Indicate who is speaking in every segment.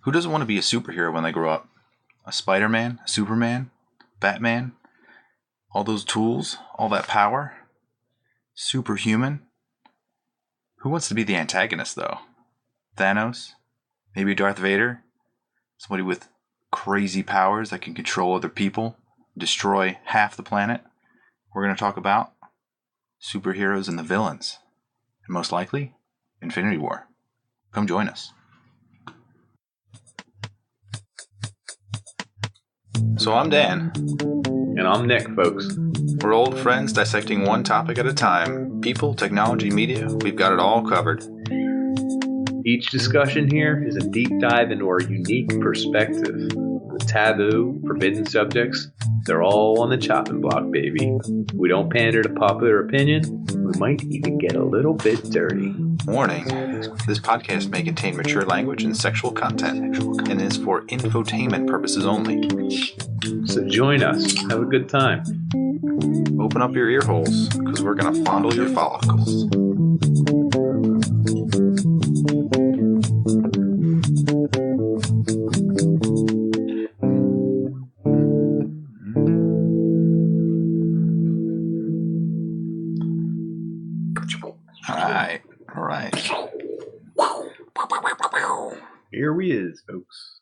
Speaker 1: Who doesn't want to be a superhero when they grow up? A Spider-Man, a Superman, Batman, all those tools, all that power, superhuman. Who wants to be the antagonist, though? Thanos? Maybe Darth Vader? Somebody with crazy powers that can control other people, destroy half the planet? We're going to talk about superheroes and the villains. And most likely, Infinity War. Come join us. So I'm Dan.
Speaker 2: And I'm Nick, folks.
Speaker 1: We're old friends dissecting one topic at a time. People, technology, media, we've got it all covered.
Speaker 2: Each discussion here is a deep dive into our unique perspective. The taboo, forbidden subjects, they're all on the chopping block, baby. We don't pander to popular opinion. We might even get a little bit dirty.
Speaker 1: Warning, this podcast may contain mature language and sexual content and is for infotainment purposes only.
Speaker 2: So join us. Have a good time.
Speaker 1: Open up your ear holes, because we're going to fondle your follicles. All right.
Speaker 2: Here we is, folks.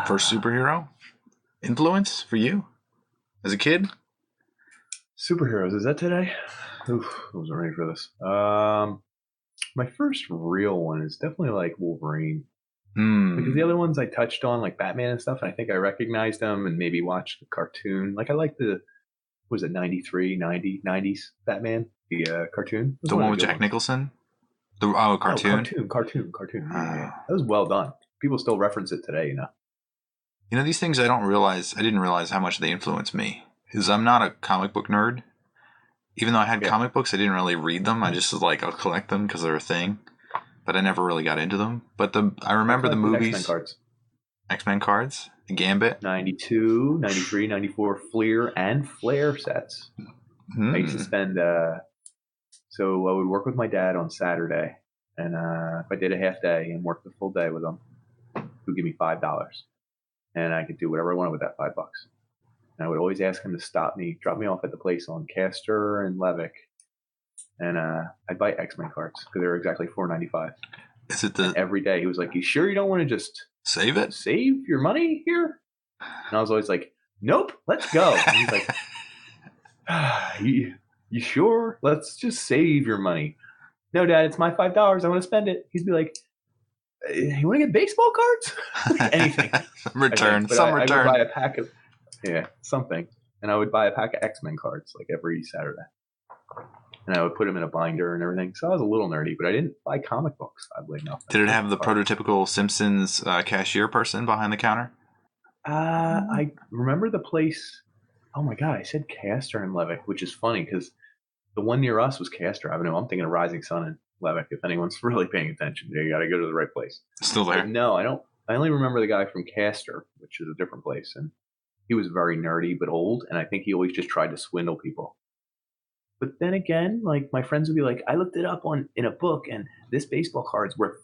Speaker 1: First superhero influence for you as a kid?
Speaker 2: Superheroes, is that today? Oof, I wasn't ready for this. My first real one is definitely like Wolverine. Because the other ones I touched on, like Batman and stuff, and I think I recognized them and maybe watched the cartoon. Like I like was it 93, 90s Batman? The cartoon?
Speaker 1: The one with Jack Nicholson? Cartoon?
Speaker 2: Cartoon. Yeah. That was well done. People still reference it today, you know.
Speaker 1: You know, these things I didn't realize how much they influence me. Because I'm not a comic book nerd. Even though I had comic books, I didn't really read them. I just was like, I'll collect them because they're a thing. But I never really got into them. But I remember the movies.
Speaker 2: X-Men cards.
Speaker 1: X-Men cards? Gambit?
Speaker 2: 92, 93, 94 flir and flare sets. I used to spend... So I would work with my dad on Saturday. And if I did a half day and worked the full day with him, he would give me $5. And I could do whatever I wanted with that $5. And I would always ask him to drop me off at the place on Castor and Levick. And I'd buy X-Men cards because they were exactly $4.95.
Speaker 1: Is it
Speaker 2: and every day he was like, "You sure you don't want to just
Speaker 1: save it?
Speaker 2: Save your money here?" And I was always like, "Nope, let's go." And he's like, you sure? Let's just save your money. No, Dad, it's my $5. I want to spend it. He'd be like, "You want to get baseball cards?" Anything.
Speaker 1: Return.
Speaker 2: I would buy a pack of something, and I would buy a pack of X-Men cards like every Saturday, and I would put them in a binder and everything. So I was a little nerdy, but I didn't buy comic books. Oddly enough.
Speaker 1: Did it have the prototypical Simpsons cashier person behind the counter?
Speaker 2: I remember the place. Oh my God, I said Castor and Levick, which is funny because the one near us was Castor Avenue. I'm thinking of Rising Sun and Levick. If anyone's really paying attention, you got to go to the right place.
Speaker 1: Still there?
Speaker 2: But no, I don't. I only remember the guy from Castor, which is a different place, and he was very nerdy but old, and I think he always just tried to swindle people. But then again, like my friends would be like, "I looked it up in a book, and this baseball card's worth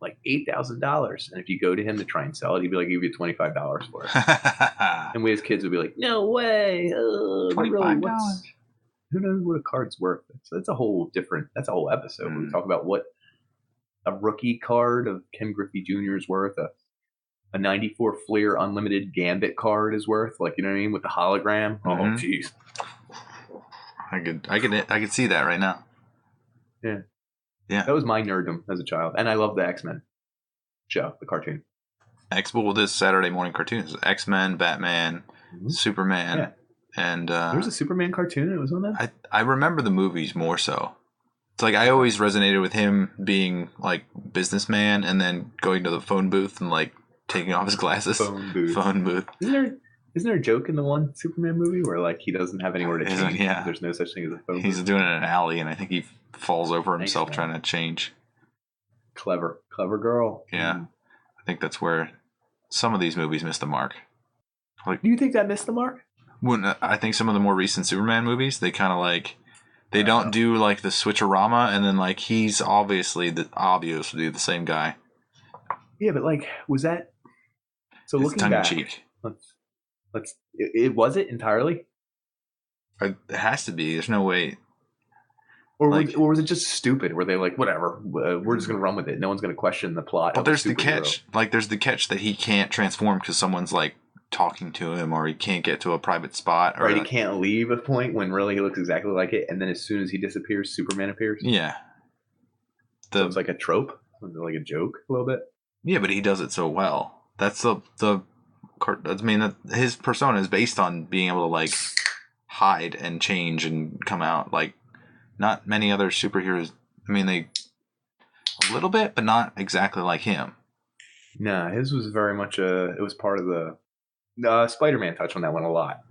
Speaker 2: like $8,000. And if you go to him to try and sell it, he'd be like, "Give you $25 for it." And we as kids would be like, "No way, $25. Who knows what a card's worth?" That's a whole episode. We talk about what a rookie card of Ken Griffey Jr. is worth, a 94 Flir Unlimited Gambit card is worth, like, you know what I mean, with the hologram. Oh, jeez.
Speaker 1: I could see that right now.
Speaker 2: Yeah.
Speaker 1: Yeah.
Speaker 2: That was my nerddom as a child. And I love the X-Men show, the cartoon.
Speaker 1: Well, this Saturday morning cartoons. X-Men, Batman, Superman, and
Speaker 2: there was a Superman cartoon that was on that?
Speaker 1: I remember the movies more so. It's like I always resonated with him being like businessman and then going to the phone booth and like taking off his glasses.
Speaker 2: Phone booth. Isn't there a joke in the one Superman movie where like he doesn't have anywhere to change?
Speaker 1: Yeah.
Speaker 2: There's no such thing as a phone booth.
Speaker 1: He's doing it in an alley, and I think he falls over himself trying to change.
Speaker 2: Clever girl.
Speaker 1: Yeah, I think that's where some of these movies miss the mark.
Speaker 2: Like, do you think that missed the mark?
Speaker 1: I think some of the more recent Superman movies, they kind of like don't do like the switcherama, and then like he's obviously the same guy
Speaker 2: Yeah, but like, was that so?
Speaker 1: It's
Speaker 2: Looking
Speaker 1: tongue in
Speaker 2: back,
Speaker 1: cheek.
Speaker 2: it was it entirely,
Speaker 1: It has to be. There's no way. Like,
Speaker 2: or was it just stupid? Were they like, whatever, we're just gonna run with it. No one's gonna question the plot
Speaker 1: well,
Speaker 2: of a
Speaker 1: there's the
Speaker 2: superhero.
Speaker 1: catch. Like, there's the catch that he can't transform because someone's like talking to him, or he can't get to a private spot, or
Speaker 2: Right, he can't leave a point when really he looks exactly like it, and then as soon as he disappears, Superman appears.
Speaker 1: yeah.
Speaker 2: So it's like a trope, like a joke, a little bit.
Speaker 1: Yeah, but he does it so well. That's the. I mean, his persona is based on being able to like hide and change and come out. Like, not many other superheroes. I mean, they a little bit, but not exactly like him.
Speaker 2: Nah, his was very much it was part of the Spider-Man touched on that one a lot.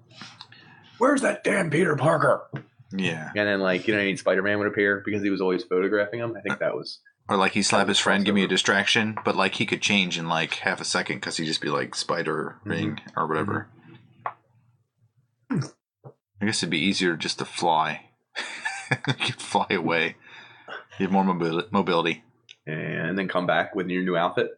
Speaker 2: Where's that damn Peter Parker?
Speaker 1: Yeah.
Speaker 2: And then like Spider-Man would appear because he was always photographing him. I think that was.
Speaker 1: Or like he slap his friend, give me a distraction, but like he could change in like half a second because he'd just be like spider ring or whatever. I guess it'd be easier just to fly. You could fly away. You have more mobility.
Speaker 2: And then come back with your new outfit.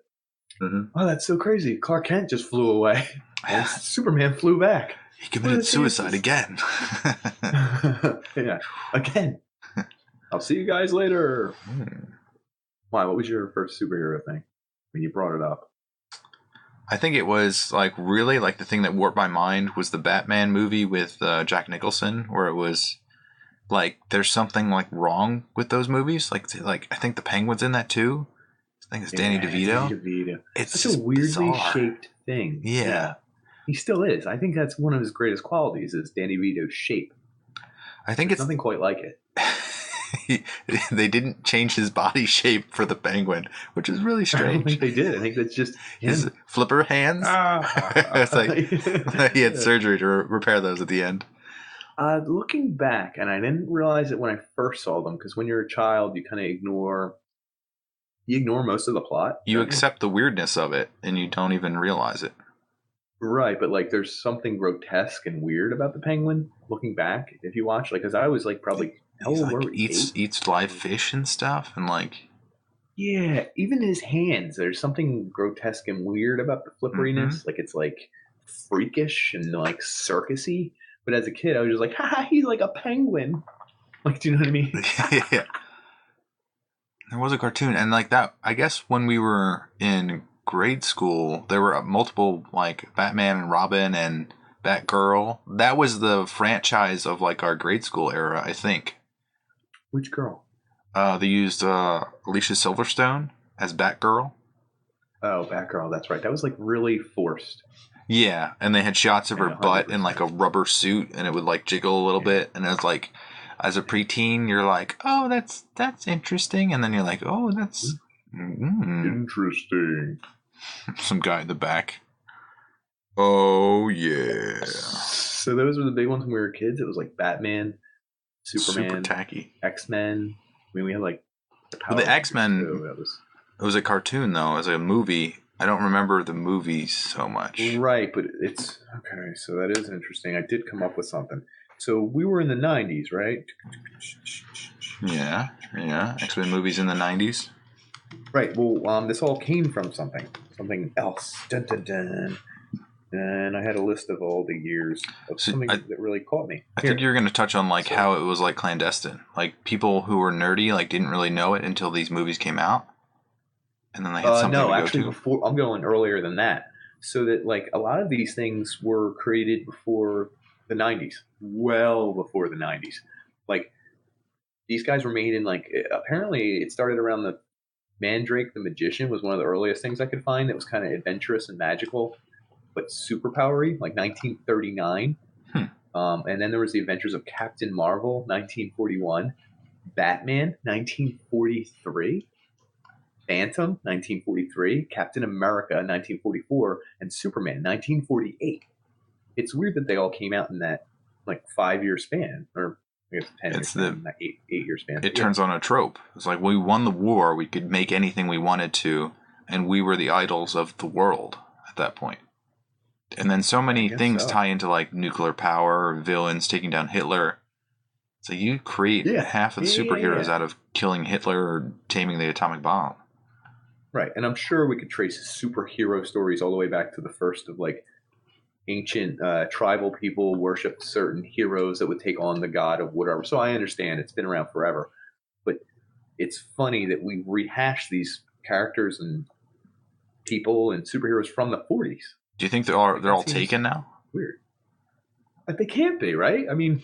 Speaker 1: Mm-hmm.
Speaker 2: Oh, that's so crazy. Clark Kent just flew away. And Superman flew back.
Speaker 1: He committed suicide again.
Speaker 2: Yeah, again. I'll see you guys later. Why? What was your first superhero thing when you brought it up?
Speaker 1: I think it was like really like the thing that warped my mind was the Batman movie with Jack Nicholson, where it was like there's something like wrong with those movies. Like I think the Penguin's in that too. I think it's Danny DeVito.
Speaker 2: Danny DeVito.
Speaker 1: It's
Speaker 2: such a weirdly
Speaker 1: bizarre.
Speaker 2: shaped thing.
Speaker 1: Yeah.
Speaker 2: He still is. I think that's one of his greatest qualities is Danny DeVito's shape.
Speaker 1: I think
Speaker 2: There's nothing quite like it.
Speaker 1: They didn't change his body shape for the Penguin, which is really strange.
Speaker 2: I don't think they did. I think that's just
Speaker 1: his flipper hands. It's like he had surgery to repair those at the end.
Speaker 2: Looking back, and I didn't realize it when I first saw them, because when you're a child, you kind of ignore most of the plot.
Speaker 1: You accept the weirdness of it, and you don't even realize it.
Speaker 2: Right, but like there's something grotesque and weird about the Penguin. Looking back, if you watch, like, because I was like probably
Speaker 1: eats live fish and stuff, and like
Speaker 2: even his hands. There's something grotesque and weird about the flipperiness. Like it's like freakish and like circusy. But as a kid, I was just like, ha, he's like a penguin. Like, do you know what I mean?
Speaker 1: Yeah. There was a cartoon, and like that. I guess when we were in grade school, there were multiple like Batman and Robin and Batgirl. That was the franchise of like our grade school era, I think.
Speaker 2: Which girl?
Speaker 1: They used Alicia Silverstone as Batgirl.
Speaker 2: Oh, Batgirl. That's right. That was like really forced.
Speaker 1: Yeah, and they had shots of her
Speaker 2: 100%.
Speaker 1: butt in like a rubber suit, and it would like jiggle a little bit, and it was like, as a preteen, you're like, oh, that's interesting, and then you're like, oh, that's
Speaker 2: interesting.
Speaker 1: Some guy in the back. Oh yeah.
Speaker 2: So those were the big ones when we were kids. It was like Batman, Superman,
Speaker 1: super tacky.
Speaker 2: X-Men. I mean, we had like
Speaker 1: the X-Men. It was a cartoon though. It was a movie. I don't remember the movie so much.
Speaker 2: Right, but it's okay. So that is interesting. I did come up with something. So we were in the 90s, right?
Speaker 1: Yeah. X-Men movies in the 90s.
Speaker 2: Right. Well, this all came from something else. Dun, dun, dun. And I had a list of all the years of something that really caught me.
Speaker 1: I think you were going to touch on like how it was like clandestine. Like people who were nerdy like didn't really know it until these movies came out. And then they had something to go to.
Speaker 2: Before, I'm going earlier than that. So that like a lot of these things were created before the 90s. Well before the 90s. Like these guys were made in like, apparently it started around the Mandrake the Magician was one of the earliest things I could find that was kind of adventurous and magical, but superpowery, like 1939. And then there was the Adventures of Captain Marvel, 1941. Batman, 1943. Phantom, 1943, Captain America, 1944, and Superman, 1948. It's weird that they all came out in that like 5-year span, or I guess 10 years span, that 8-year span.
Speaker 1: It turns on a trope. It's like we won the war, we could make anything we wanted to, and we were the idols of the world at that point. And then so many things tie into like nuclear power, villains taking down Hitler. So you create half of the superheroes out of killing Hitler or taming the atomic bomb.
Speaker 2: Right, and I'm sure we could trace superhero stories all the way back to the first of like ancient tribal people worshipped certain heroes that would take on the god of whatever. So I understand it's been around forever, but it's funny that we rehash these characters and people and superheroes from the 40s.
Speaker 1: Do you think
Speaker 2: Like,
Speaker 1: they're
Speaker 2: that
Speaker 1: all
Speaker 2: seems
Speaker 1: taken now?
Speaker 2: weird. Like, they can't be, right? I mean,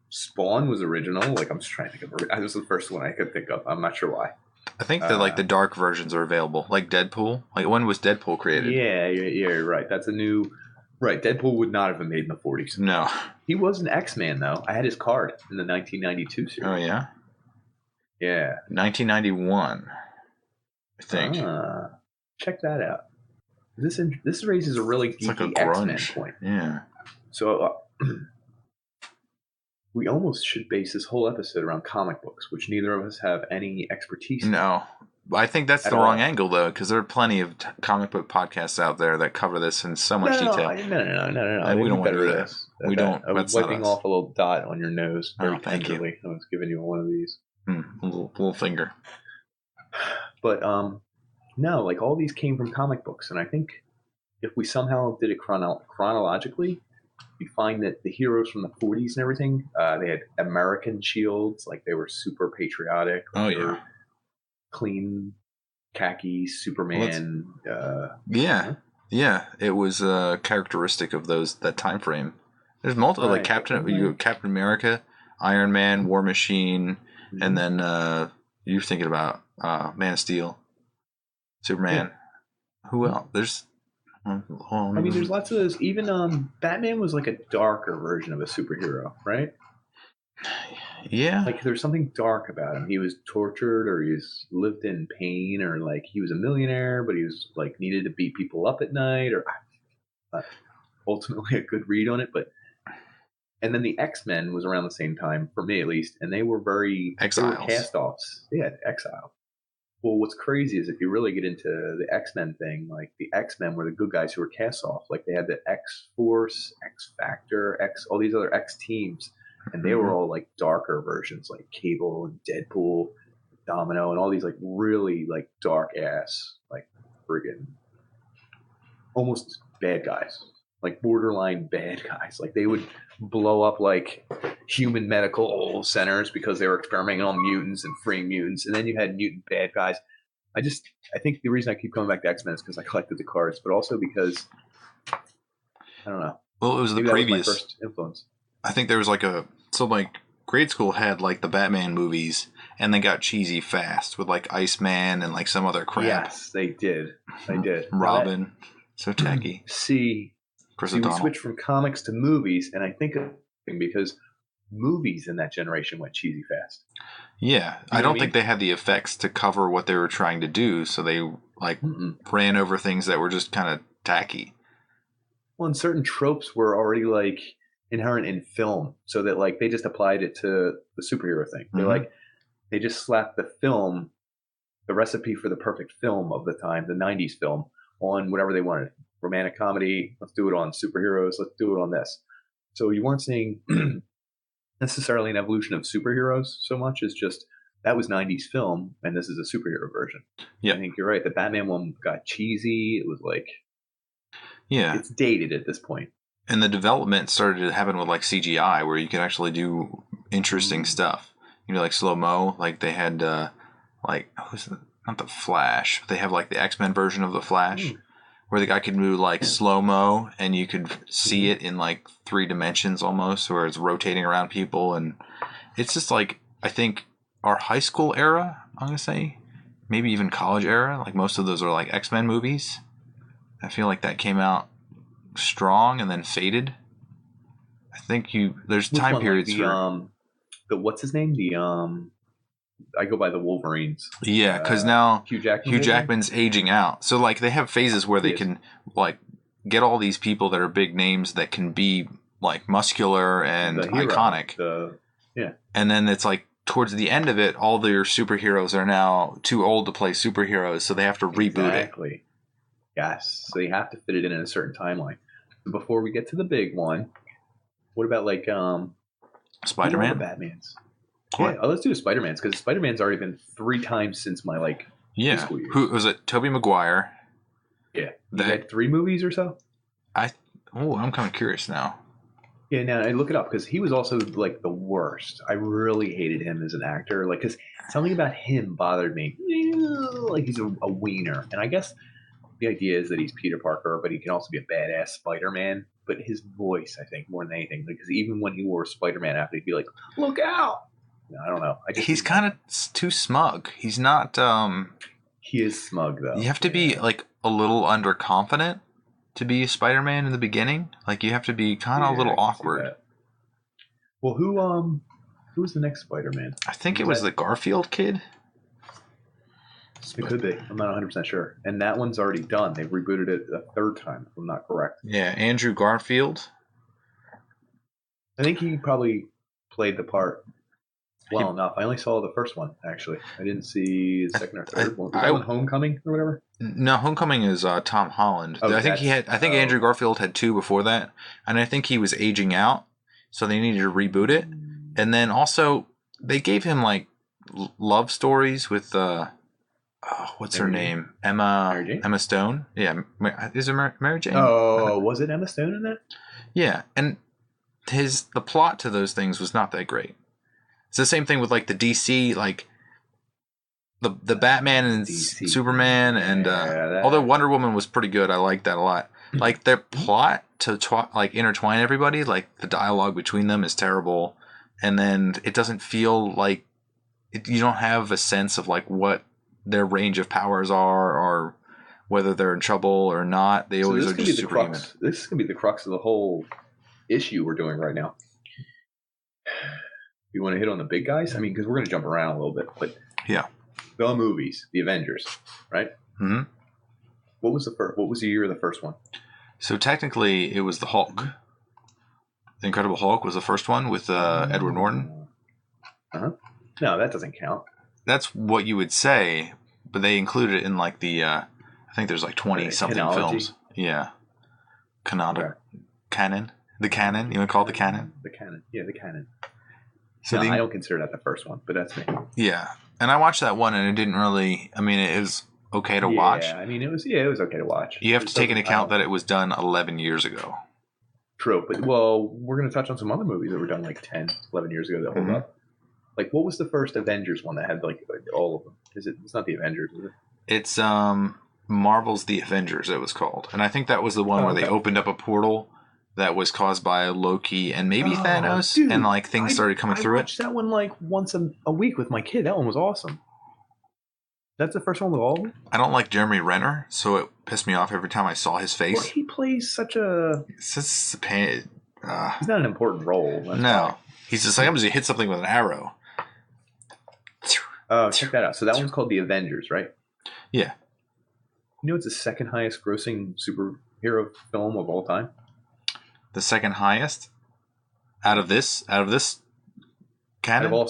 Speaker 2: Spawn was original. Like, I'm just trying to think of. That was the first one I could think of. I'm not sure why.
Speaker 1: I think that like the dark versions are available, like Deadpool. Like when was Deadpool created?
Speaker 2: Yeah, you're right. That's a new. Right, Deadpool would not have been made in the 40s.
Speaker 1: No.
Speaker 2: He was an X-Man, though. I had his card in the 1992 series.
Speaker 1: Oh yeah.
Speaker 2: Yeah.
Speaker 1: 1991. I think.
Speaker 2: Check that out. This raises a really
Speaker 1: It's like a
Speaker 2: geeky X-Men
Speaker 1: grunge.
Speaker 2: point.
Speaker 1: Yeah.
Speaker 2: So we almost should base this whole episode around comic books, which neither of us have any expertise in.
Speaker 1: No. I think that's the wrong angle, though, because there are plenty of comic book podcasts out there that cover this in so much detail.
Speaker 2: No.
Speaker 1: We don't want to do that. We don't.
Speaker 2: I was wiping off a little dot on your nose very
Speaker 1: thank you.
Speaker 2: tenderly. I was giving you one of these.
Speaker 1: A little finger.
Speaker 2: But no, like all these came from comic books, and I think if we somehow did it chronologically, you find that the heroes from the 40s and everything, they had American shields, like they were super patriotic.
Speaker 1: Oh yeah.
Speaker 2: Clean khaki Superman.
Speaker 1: Yeah. It was characteristic of that time frame. There's multiple, like Captain America, Iron Man, War Machine, and then you're thinking about Man of Steel, Superman. Yeah. Who else? There's.
Speaker 2: There's lots of those. Even Batman was like a darker version of a superhero, right?
Speaker 1: Yeah.
Speaker 2: Like there's something dark about him. He was tortured, or he's lived in pain, or like he was a millionaire, but he was like needed to beat people up at night, or ultimately a good read on it. But and then the X-Men was around the same time, for me at least, and they were cast-offs. They had exile. Well, what's crazy is if you really get into the X-Men thing, like the X-Men were the good guys who were cast off. Like they had the X-Force, X-Factor, all these other X teams. And they were all like darker versions, like Cable and Deadpool, Domino, and all these like really like dark ass, like friggin' almost bad guys, like borderline bad guys. Like they would blow up like human medical centers because they were experimenting on mutants and freeing mutants. And then you had mutant bad guys. I think the reason I keep coming back to X-Men is because I collected the cards, but also because I don't know.
Speaker 1: Well, it was
Speaker 2: Maybe
Speaker 1: the previous.
Speaker 2: That was my first influence.
Speaker 1: I think there was like grade school had like the Batman movies, and they got cheesy fast with like Iceman and like some other crap.
Speaker 2: Yes, they did.
Speaker 1: Robin, so tacky.
Speaker 2: See, we switched from comics to movies, and I think because movies in that generation went cheesy fast.
Speaker 1: Yeah, I don't think they had the effects to cover what they were trying to do, so they like ran over things that were just kind of tacky.
Speaker 2: Well, and certain tropes were already like inherent in film, so that like they just applied it to the superhero thing. They're like, they just slapped the recipe for the perfect film of the time, the 90s film, on whatever they wanted. Romantic comedy, let's do it on superheroes, let's do it on this. So you weren't seeing necessarily an evolution of superheroes so much as just that was 90s film and this is a superhero version. Yeah, I think you're right. The Batman one got cheesy. It was like, it's dated at this point.
Speaker 1: And the development started to happen with like CGI, where you could actually do interesting stuff. You know, like slow mo. Like they had not the Flash, but they have like the X-Men version of the Flash, where the guy could move like slow mo, and you could see it in like 3 dimensions almost, where it's rotating around people, and it's just like I think our high school era. I'm gonna say, maybe even college era. Like most of those are like X-Men movies. I feel like that came out strong and then faded. I think there's time periods
Speaker 2: like the what's his name? I go by the Wolverines.
Speaker 1: Yeah, because now Hugh Jackman's aging out. So like they have phases where they can like get all these people that are big names that can be like muscular and iconic. And then it's like towards the end of it, all their superheroes are now too old to play superheroes, so they have to reboot it.
Speaker 2: Yes, so you have to fit it in a certain timeline. Before we get to the big one, what about like
Speaker 1: Spider-Man?
Speaker 2: Batman's. Yeah, let's do a Spider-Man's because Spider-Man's already been 3 times since my like
Speaker 1: Yeah.
Speaker 2: school years.
Speaker 1: Who was it? Tobey Maguire.
Speaker 2: Yeah. He had 3 movies or so.
Speaker 1: I'm kind of curious now.
Speaker 2: Yeah, now I look it up because he was also like the worst. I really hated him as an actor. Like, because something about him bothered me. Like he's a wiener, and I guess the idea is that he's Peter Parker, but he can also be a badass Spider-Man. But his voice, I think, more than anything, because even when he wore a Spider-Man outfit, he'd be like, "Look out!" I don't know.
Speaker 1: He's kind of too smug. He's not.
Speaker 2: He is smug though.
Speaker 1: You have to be like a little underconfident to be Spider-Man in the beginning. Like you have to be kind of a little awkward.
Speaker 2: Well, who was the next Spider-Man?
Speaker 1: I think it was the Garfield kid.
Speaker 2: It could be. I'm not 100% sure. And that one's already done. They've rebooted it a 3rd time, if I'm not correct.
Speaker 1: Yeah, Andrew Garfield.
Speaker 2: I think he probably played the part well enough. I only saw the first one, actually. I didn't see the second or third one. Was that one Homecoming or whatever?
Speaker 1: No, Homecoming is Tom Holland. Oh, I think Andrew Garfield had 2 before that, and I think he was aging out, so they needed to reboot it. And then also they gave him like love stories with what's her name? Emma Stone. Yeah, is it Mary Jane?
Speaker 2: Oh, was it Emma Stone in that?
Speaker 1: Yeah, and the plot to those things was not that great. It's the same thing with like the DC, like the Batman and DC. Superman, and although Wonder Woman was pretty good, I liked that a lot. Like their plot to like intertwine everybody, like the dialogue between them is terrible, and then it doesn't feel like you don't have a sense of like what their range of powers are or whether they're in trouble or not. They always are just superhuman.
Speaker 2: This is going to be the crux of the whole issue we're doing right now. You want to hit on the big guys? I mean, because we're going to jump around a little bit, but
Speaker 1: yeah,
Speaker 2: the movies, the Avengers, right?
Speaker 1: Mm-hmm.
Speaker 2: What was the year of the first one?
Speaker 1: So technically, it was the Hulk. The Incredible Hulk was the first one with Edward Norton.
Speaker 2: No, that doesn't count.
Speaker 1: That's what you would say, but they included it in like the I think there's like 20-something films. Yeah. Canon. The canon. You want to call it the canon?
Speaker 2: The canon. Yeah, the canon.
Speaker 1: So
Speaker 2: I don't consider that the first one, but that's me.
Speaker 1: Yeah. And I watched that one and it didn't really, I mean, it was okay to watch.
Speaker 2: Yeah, I mean, it was okay to watch.
Speaker 1: You have to take into account that it was done 11 years ago.
Speaker 2: True, but we're going to touch on some other movies that were done like 10, 11 years ago that hold up. Like, what was the first Avengers one that had like all of them? It's not the Avengers, is it?
Speaker 1: It's Marvel's The Avengers, it was called. And I think that was the one where they opened up a portal that was caused by Loki and maybe Thanos, dude, and like things started coming through it. I watched
Speaker 2: that one like once a week with my kid. That one was awesome. That's the first one with all of them?
Speaker 1: I don't like Jeremy Renner, so it pissed me off every time I saw his face.
Speaker 2: Well, he plays such a...
Speaker 1: He's not
Speaker 2: an important role.
Speaker 1: No. He's just like, I'm just going to hit something with an arrow.
Speaker 2: Oh, check that out. So that one's called The Avengers, right?
Speaker 1: Yeah.
Speaker 2: You know it's the second highest grossing superhero film of all time?
Speaker 1: The second highest? Out of this canon?
Speaker 2: Out of all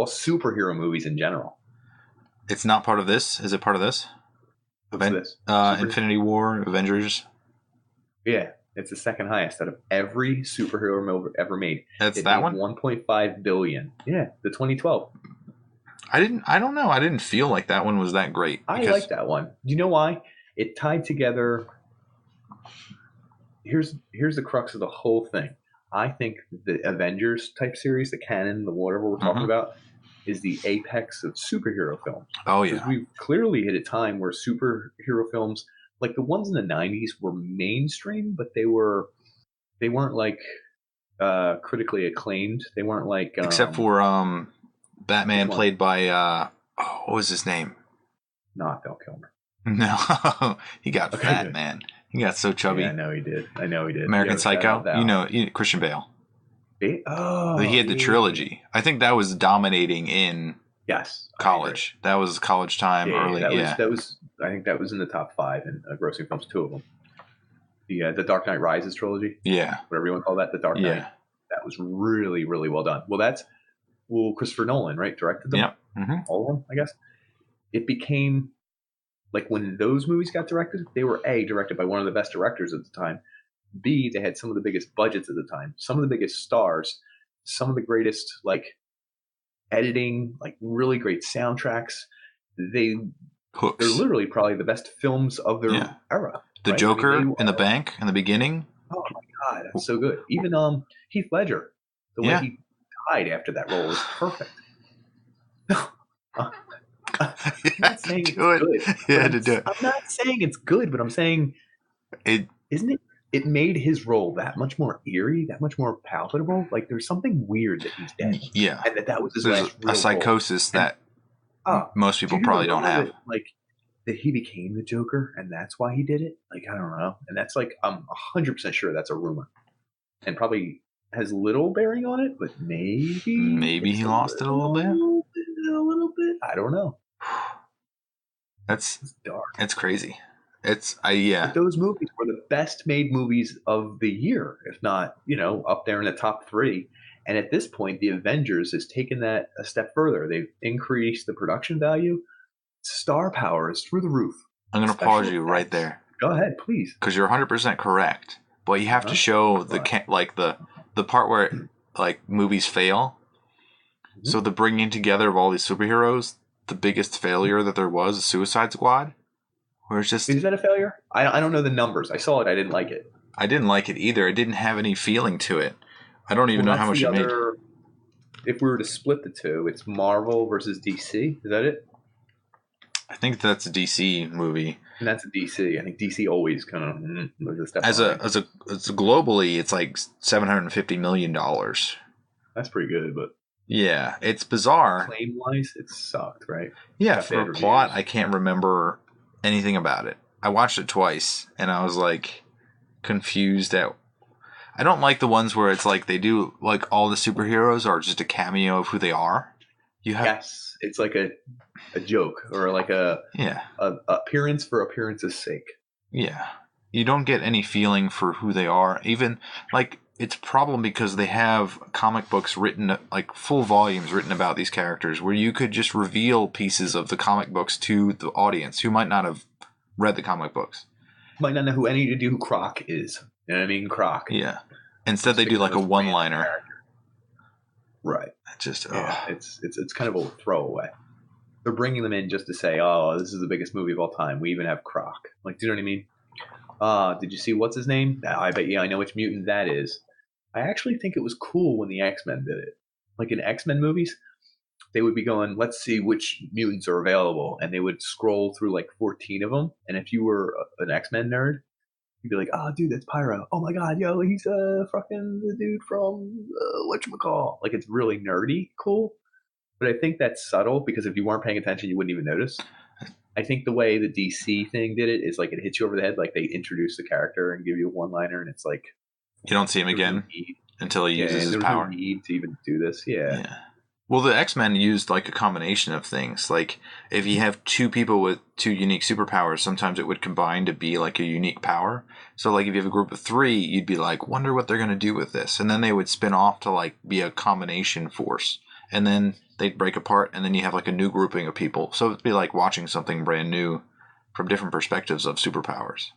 Speaker 2: superhero movies in general.
Speaker 1: It's not part of this? Is it part of this?
Speaker 2: This?
Speaker 1: Infinity War, Avengers?
Speaker 2: Yeah. It's the second highest out of every superhero movie ever made.
Speaker 1: That's that one?
Speaker 2: $1.5 billion. Yeah, the 2012.
Speaker 1: I don't know. I didn't feel like that one was that great.
Speaker 2: I like that one. You know why? It tied together. Here's the crux of the whole thing. I think the Avengers type series, the canon, the whatever we're talking about, is the apex of superhero films.
Speaker 1: Oh, yeah.
Speaker 2: Because we've clearly hit a time where superhero films, like the ones in the 90s, were mainstream, but they weren't like critically acclaimed. They weren't like...
Speaker 1: Except for Batman played by... what was his name?
Speaker 2: Not Val Kilmer.
Speaker 1: No. He got fat, man. He got so chubby.
Speaker 2: Yeah, I know he did.
Speaker 1: American Psycho? Christian Bale.
Speaker 2: Oh,
Speaker 1: he had the trilogy. I think that was dominating in college.
Speaker 2: That was
Speaker 1: college time early.
Speaker 2: That was. I think that was in the top 5 in grossing films. 2 of them. The Dark Knight Rises trilogy.
Speaker 1: Yeah,
Speaker 2: whatever you want to call that. The Dark Knight. That was really, really well done. Well, Christopher Nolan, right, directed them.
Speaker 1: Yeah,
Speaker 2: all of them. I guess it became like when those movies got directed, they were directed by one of the best directors at the time. B, they had some of the biggest budgets at the time, some of the biggest stars, some of the greatest like editing, like really great soundtracks. they're
Speaker 1: Hooks.
Speaker 2: literally probably the best films of their era.
Speaker 1: The
Speaker 2: right?
Speaker 1: Joker
Speaker 2: I mean,
Speaker 1: in the bank in the beginning.
Speaker 2: Oh my god, that's so good. Even Heath Ledger, the way he died after that role was perfect. I'm not saying it's good.
Speaker 1: He had to do it.
Speaker 2: I'm not saying it's good, but I'm saying isn't it? It made his role that much more eerie, that much more palpable. Like there's something weird that he's dead.
Speaker 1: Yeah,
Speaker 2: and that was his
Speaker 1: there's
Speaker 2: last real
Speaker 1: a psychosis
Speaker 2: role.
Speaker 1: that most people probably don't have.
Speaker 2: That he became the Joker, and that's why he did it. Like I don't know, and that's like I'm 100% sure that's a rumor, and probably has little bearing on it, but maybe
Speaker 1: he lost it a little bit.
Speaker 2: I don't know.
Speaker 1: It's
Speaker 2: dark.
Speaker 1: It's crazy. But
Speaker 2: those movies were the best made movies of the year, if not, up there in the top 3. And at this point, the Avengers has taken that a step further. They've increased the production value. Star power is through the roof.
Speaker 1: I'm going to pause you right there.
Speaker 2: Go ahead, please.
Speaker 1: Because you're 100% correct. But you have to show the part where movies fail. Mm-hmm. So the bringing together of all these superheroes, the biggest failure that there was is Suicide Squad. Where it's just,
Speaker 2: is that a failure? I don't know the numbers. I saw it. I didn't like it.
Speaker 1: I didn't like it either. It didn't have any feeling to it. I don't even know how much it made.
Speaker 2: If we were to split the two, it's Marvel versus DC. Is that it?
Speaker 1: I think that's a DC movie.
Speaker 2: And that's a DC. I think DC always kind of a step
Speaker 1: as a globally, it's like $750 million.
Speaker 2: That's pretty good, but
Speaker 1: yeah, it's bizarre.
Speaker 2: Claim wise, it sucked, right?
Speaker 1: Yeah, for a plot, I can't remember anything about it. I watched it twice, and I was like confused at. I don't like the ones where it's like they do like all the superheroes are just a cameo of who they are.
Speaker 2: Yes, it's like a joke or like a appearance for appearance's sake.
Speaker 1: Yeah, you don't get any feeling for who they are. Even like it's a problem because they have comic books written, like full volumes written about these characters, where you could just reveal pieces of the comic books to the audience who might not have read the comic books.
Speaker 2: Might not know who Croc is. You know what I mean? Croc.
Speaker 1: Yeah. Instead, they do like a one-liner.
Speaker 2: Right.
Speaker 1: Just
Speaker 2: it's kind of a throwaway. They're bringing them in just to say, "Oh, this is the biggest movie of all time. We even have Croc." Like, do you know what I mean? Did you see what's his name? I bet I know which mutant that is. I actually think it was cool when the X-Men did it. Like in X-Men movies, they would be going, "Let's see which mutants are available," and they would scroll through like 14 of them. And if you were an X-Men nerd, you'd be like, "Oh, dude, that's Pyro. Oh my god, yo, he's fucking the dude from whatchamacall." Like it's really nerdy, cool. But I think that's subtle because if you weren't paying attention, you wouldn't even notice. I think the way the DC thing did it is like it hits you over the head. Like they introduce the character and give you a one-liner, and it's like
Speaker 1: you don't see him again until he uses his power.
Speaker 2: No need to even do this. Yeah.
Speaker 1: Well, the X-Men used like a combination of things. Like if you have two people with two unique superpowers, sometimes it would combine to be like a unique power. So like if you have a group of 3, you'd be like, wonder what they're going to do with this. And then they would spin off to like be a combination force. And then they'd break apart, and then you have like a new grouping of people. So it'd be like watching something brand new from different perspectives of superpowers.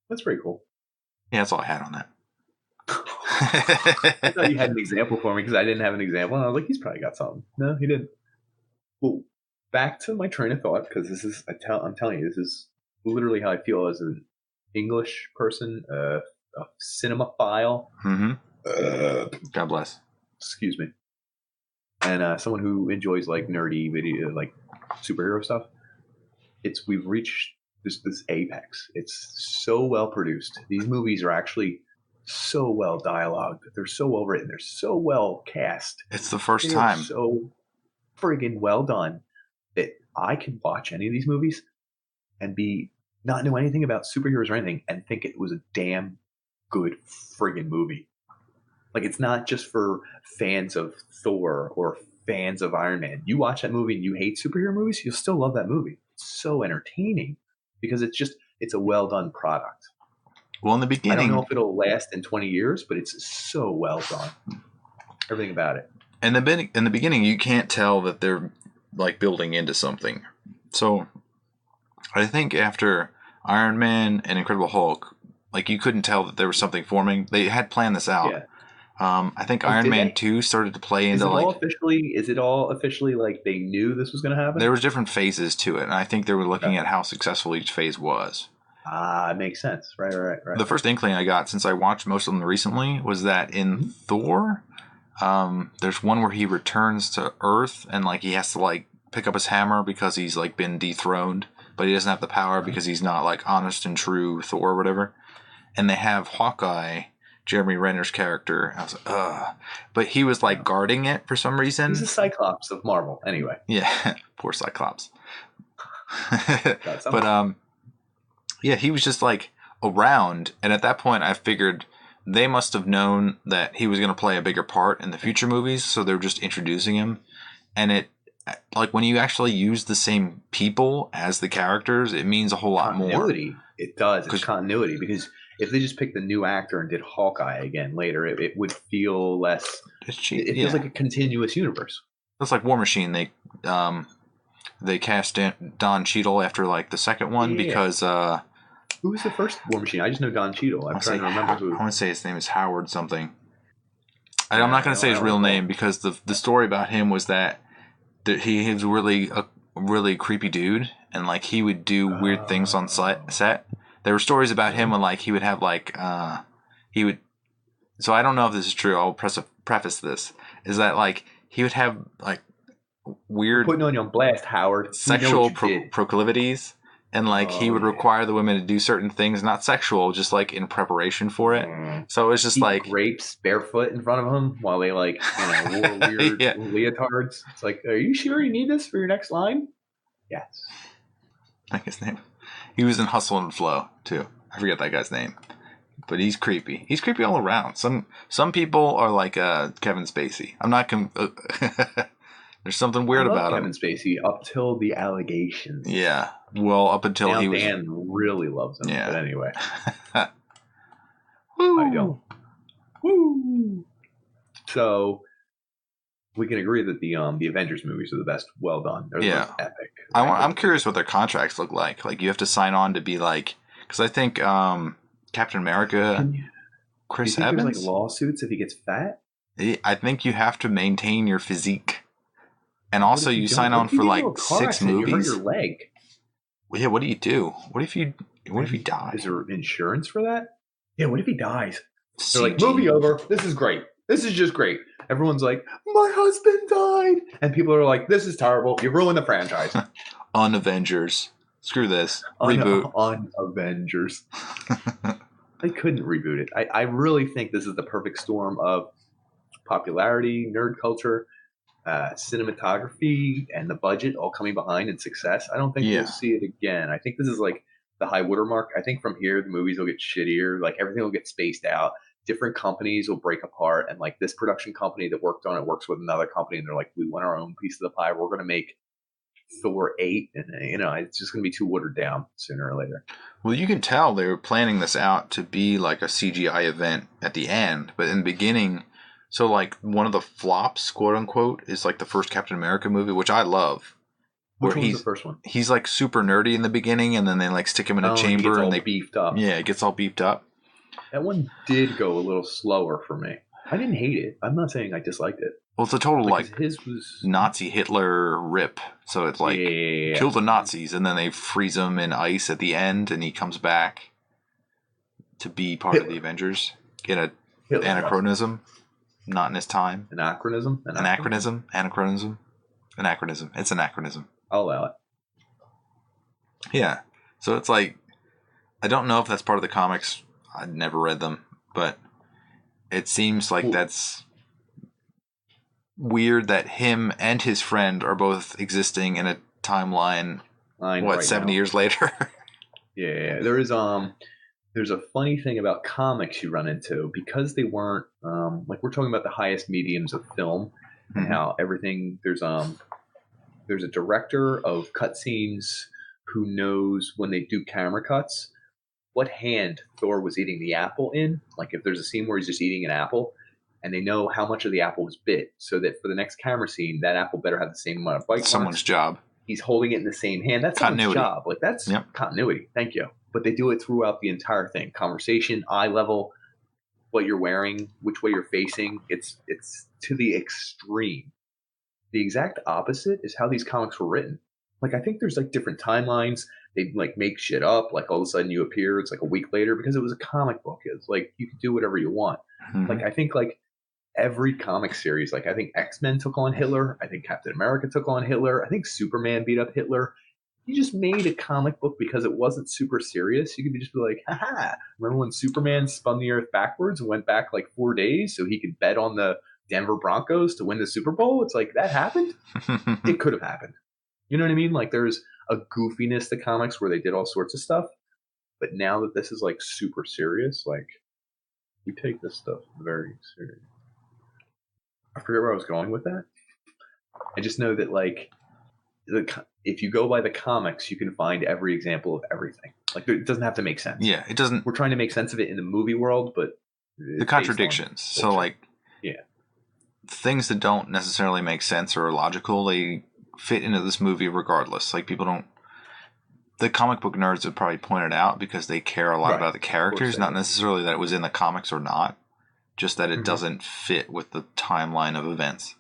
Speaker 2: That's pretty cool.
Speaker 1: Yeah, that's all I had on that.
Speaker 2: I thought you had an example for me because I didn't have an example. And I was like, he's probably got something. No, he didn't. Well, back to my train of thought, because this is, I'm telling you, this is literally how I feel as an English person, a cinemaphile.
Speaker 1: Mm-hmm. God bless.
Speaker 2: Excuse me. And someone who enjoys like nerdy video, like superhero stuff. We've reached this apex. It's so well produced. These movies are actually so well dialogued. They're so well written. They're so well cast.
Speaker 1: It's the first time.
Speaker 2: So friggin' well done that I can watch any of these movies and not know anything about superheroes or anything and think it was a damn good friggin' movie. Like it's not just for fans of Thor or fans of Iron Man. You watch that movie and you hate superhero movies, you'll still love that movie. It's so entertaining because it's a well done product.
Speaker 1: Well, in the beginning,
Speaker 2: I don't know if it'll last in 20 years, but it's so well done. Everything about it.
Speaker 1: In the beginning, you can't tell that they're like building into something. So I think after Iron Man and Incredible Hulk, like you couldn't tell that there was something forming. They had planned this out.
Speaker 2: Yeah.
Speaker 1: I think
Speaker 2: Oh,
Speaker 1: Iron
Speaker 2: did
Speaker 1: Man
Speaker 2: they?
Speaker 1: 2 started to play
Speaker 2: Is
Speaker 1: into
Speaker 2: it all
Speaker 1: like
Speaker 2: officially? Is it all officially like they knew this was going to happen?
Speaker 1: there was different phases to it, and I think they were looking
Speaker 2: Okay.
Speaker 1: at how successful each phase was.
Speaker 2: It makes sense. Right.
Speaker 1: The first inkling I got since I watched most of them recently was that in Thor, there's one where he returns to Earth and like he has to like pick up his hammer because he's like been dethroned, but he doesn't have the power because he's not like honest and true Thor or whatever. And they have Hawkeye, Jeremy Renner's character. I was like, ugh. But he was like guarding it for some reason.
Speaker 2: He's a Cyclops of Marvel, anyway.
Speaker 1: Yeah, poor Cyclops. But yeah, he was just like around, and at that point, I figured they must have known that he was going to play a bigger part in the future movies, so they were just introducing him. And it, like, when you actually use the same people as the characters, it means a whole lot more.
Speaker 2: Continuity. It does. It's continuity, because if they just picked a new actor and did Hawkeye again later, it would feel less. It feels like a continuous universe.
Speaker 1: It's like War Machine. They cast Don Cheadle after like the second one because.
Speaker 2: Who was the first War Machine? I just know Don Cheadle. I'm trying to remember who.
Speaker 1: I want to say his name is Howard something. I'm not going to say his real name because the story about him was that he was a really creepy dude, and like he would do weird things on set. There were stories about him when like he would have like he would. So I don't know if this is true. I'll preface this is that like he would have like weird
Speaker 2: putting on your blast, Howard.
Speaker 1: Sexual proclivities. And, like, he would require the women to do certain things, not sexual, just, like, in preparation for it. So it was just, like...
Speaker 2: grapes barefoot in front of him while they, like, wore weird leotards. It's like, are you sure you need this for your next line? Yes.
Speaker 1: I think his name... He was in Hustle and Flow, too. I forget that guy's name. But he's creepy. He's creepy all around. Some people are like Kevin Spacey. I'm not... There's something weird about
Speaker 2: Kevin Spacey up till the allegations.
Speaker 1: Yeah. Well, up until he was...
Speaker 2: Dan really loves him.
Speaker 1: Yeah.
Speaker 2: But anyway.
Speaker 1: Woo!
Speaker 2: I don't. Woo! So, we can agree that the Avengers movies are the best. Well done. They're the most epic.
Speaker 1: I'm curious what their contracts look like. Like, you have to sign on to be like... Because I think Captain America... Chris Evans?
Speaker 2: There's like lawsuits if he gets fat?
Speaker 1: I think you have to maintain your physique. And also, you sign on for like 6 movies.
Speaker 2: You hurt your leg.
Speaker 1: Well, yeah, what do you do? What if you die?
Speaker 2: Is there insurance for that? Yeah, what if he dies? They're like, movie over. This is great. This is just great. Everyone's like, my husband died. And people are like, this is terrible. You ruined the franchise.
Speaker 1: Avengers. Screw this. Reboot.
Speaker 2: Avengers. They couldn't reboot it. I really think this is the perfect storm of popularity, nerd culture, cinematography, and the budget all coming behind in success. I don't think we'll see it again. I think this is like the high watermark. I think from here, the movies will get shittier. Like everything will get spaced out. Different companies will break apart. And like this production company that worked on it works with another company. And they're like, we want our own piece of the pie. We're going to make Thor 8. And, it's just going to be too watered down sooner or later.
Speaker 1: Well, you can tell they were planning this out to be like a CGI event at the end. But in the beginning... So, like, one of the flops, quote-unquote, is, like, the first Captain America movie, which I love.
Speaker 2: Which one was the first one?
Speaker 1: He's, like, super nerdy in the beginning, and then they, like, stick him in a chamber. And they
Speaker 2: beefed up.
Speaker 1: Yeah, it gets all beefed up.
Speaker 2: That one did go a little slower for me. I didn't hate it. I'm not saying I disliked it.
Speaker 1: Well, it's a total, like
Speaker 2: his was...
Speaker 1: Nazi Hitler rip. So it's, like, kill the Nazis, and then they freeze him in ice at the end, and he comes back to be part of the Avengers. Get an anachronism. Not in his time.
Speaker 2: Anachronism?
Speaker 1: Anachronism. It's anachronism.
Speaker 2: I'll allow it.
Speaker 1: Yeah. So it's like, I don't know if that's part of the comics. I never read them, but it seems like that's weird that him and his friend are both existing in a timeline. 70 years later?
Speaker 2: Yeah. There's a funny thing about comics you run into because they weren't like we're talking about the highest mediums of film and how everything there's a director of cutscenes who knows when they do camera cuts what hand Thor was eating the apple in. Like if there's a scene where he's just eating an apple and they know how much of the apple was bit so that for the next camera scene that apple better have the same amount of bite.
Speaker 1: Someone's job.
Speaker 2: He's holding it in the same hand. That's someone's job. Like that's continuity. Thank you. But they do it throughout the entire thing. Conversation, eye level. what you're wearing, which way you're facing. It's to the extreme. The exact opposite is how these comics were written. Like, I think there's like different timelines. They like make shit up. Like, all of a sudden you appear. It's like a week later because it was a comic book. It's like you could do whatever you want. Like, I think like every comic series, like I think X-Men took on Hitler. I think Captain America took on Hitler. I think Superman beat up Hitler. You just made a comic book because it wasn't super serious. You could just be like, haha, remember when Superman spun the earth backwards and went back like 4 days so he could bet on the Denver Broncos to win the Super Bowl? It's like, that happened? It could have happened. You know what I mean? Like, there's a goofiness to comics where they did all sorts of stuff. But now that this is like super serious, like, we take this stuff very serious. I forget where I was going with that. I just know that, like, if you go by the comics, you can find every example of everything. Like, it doesn't have to make sense.
Speaker 1: Yeah, it doesn't.
Speaker 2: We're trying to make sense of it in the movie world, but
Speaker 1: the contradictions. So, like,
Speaker 2: yeah,
Speaker 1: things that don't necessarily make sense or are logical, they fit into this movie regardless. Like, people don't. The comic book nerds would probably point it out because they care a lot about the characters, not necessarily that it was in the comics or not, just that it doesn't fit with the timeline of events,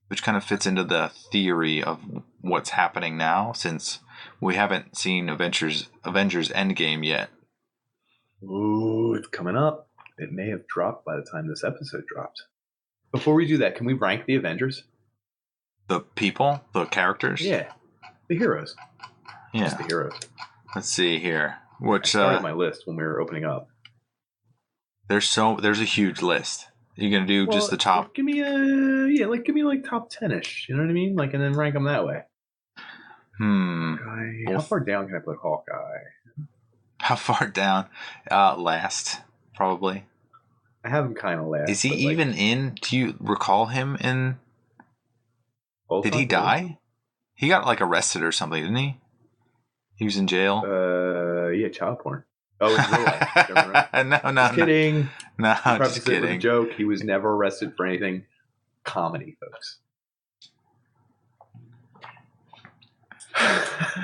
Speaker 1: which kind of fits into the theory of what's happening now, since we haven't seen Avengers Endgame yet.
Speaker 2: Ooh, it's coming up. It may have dropped by the time this episode drops. Before we do that, can we rank the Avengers?
Speaker 1: The people? The characters?
Speaker 2: Yeah. The heroes.
Speaker 1: Yeah.
Speaker 2: Just the heroes.
Speaker 1: Let's see here. Which
Speaker 2: I started my list when we were opening up.
Speaker 1: There's a huge list. You're gonna do just the top.
Speaker 2: Give me like top 10ish. You know what I mean? Like, and then rank them that way. How far down can I put Hawkeye?
Speaker 1: How far down? Last, probably.
Speaker 2: I have him kind of last.
Speaker 1: Is he even in? Do you recall him in? Did he die? He got like arrested or something, didn't he? He was in jail.
Speaker 2: Yeah, child porn. Oh, in real life.
Speaker 1: No,
Speaker 2: just kidding.
Speaker 1: No, just kidding.
Speaker 2: With a joke. He was never arrested for anything. Comedy, folks.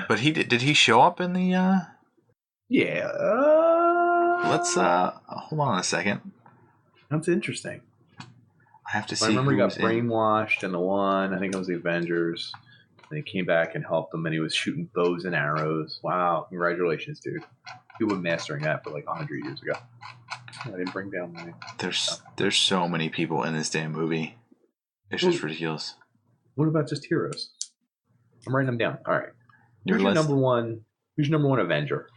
Speaker 1: But he did he show up in the?
Speaker 2: Yeah.
Speaker 1: Let's hold on a second.
Speaker 2: That's interesting.
Speaker 1: I have to see.
Speaker 2: I remember he got brainwashed in the one. I think it was the Avengers. And he came back and helped them, and he was shooting bows and arrows. Wow! Congratulations, dude. You were mastering that for like 100 years ago. I didn't bring down my.
Speaker 1: There's so many people in this damn movie. It's just ridiculous.
Speaker 2: What about just heroes? I'm writing them down. All right.
Speaker 1: Who's
Speaker 2: your number one? Who's your number one Avenger?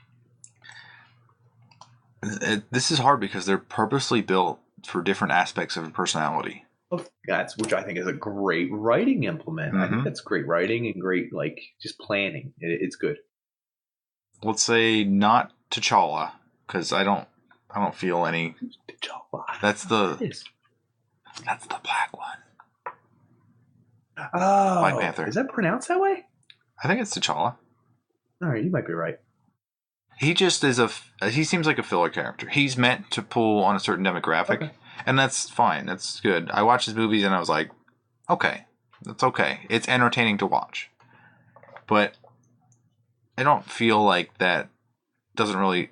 Speaker 1: This is hard because they're purposely built for different aspects of a personality.
Speaker 2: Which I think is a great writing implement. I think that's great writing and great, like, just planning. It's good.
Speaker 1: Let's say not T'Challa, because I don't feel any.
Speaker 2: T'Challa.
Speaker 1: That's the black one.
Speaker 2: Oh,
Speaker 1: Black Panther.
Speaker 2: Is that pronounced that way?
Speaker 1: I think it's T'Challa.
Speaker 2: All right, you might be right.
Speaker 1: He just is he seems like a filler character. He's meant to pull on a certain demographic, and that's fine. That's good. I watched his movies and I was like, okay, that's okay. It's entertaining to watch, but I don't feel like that doesn't really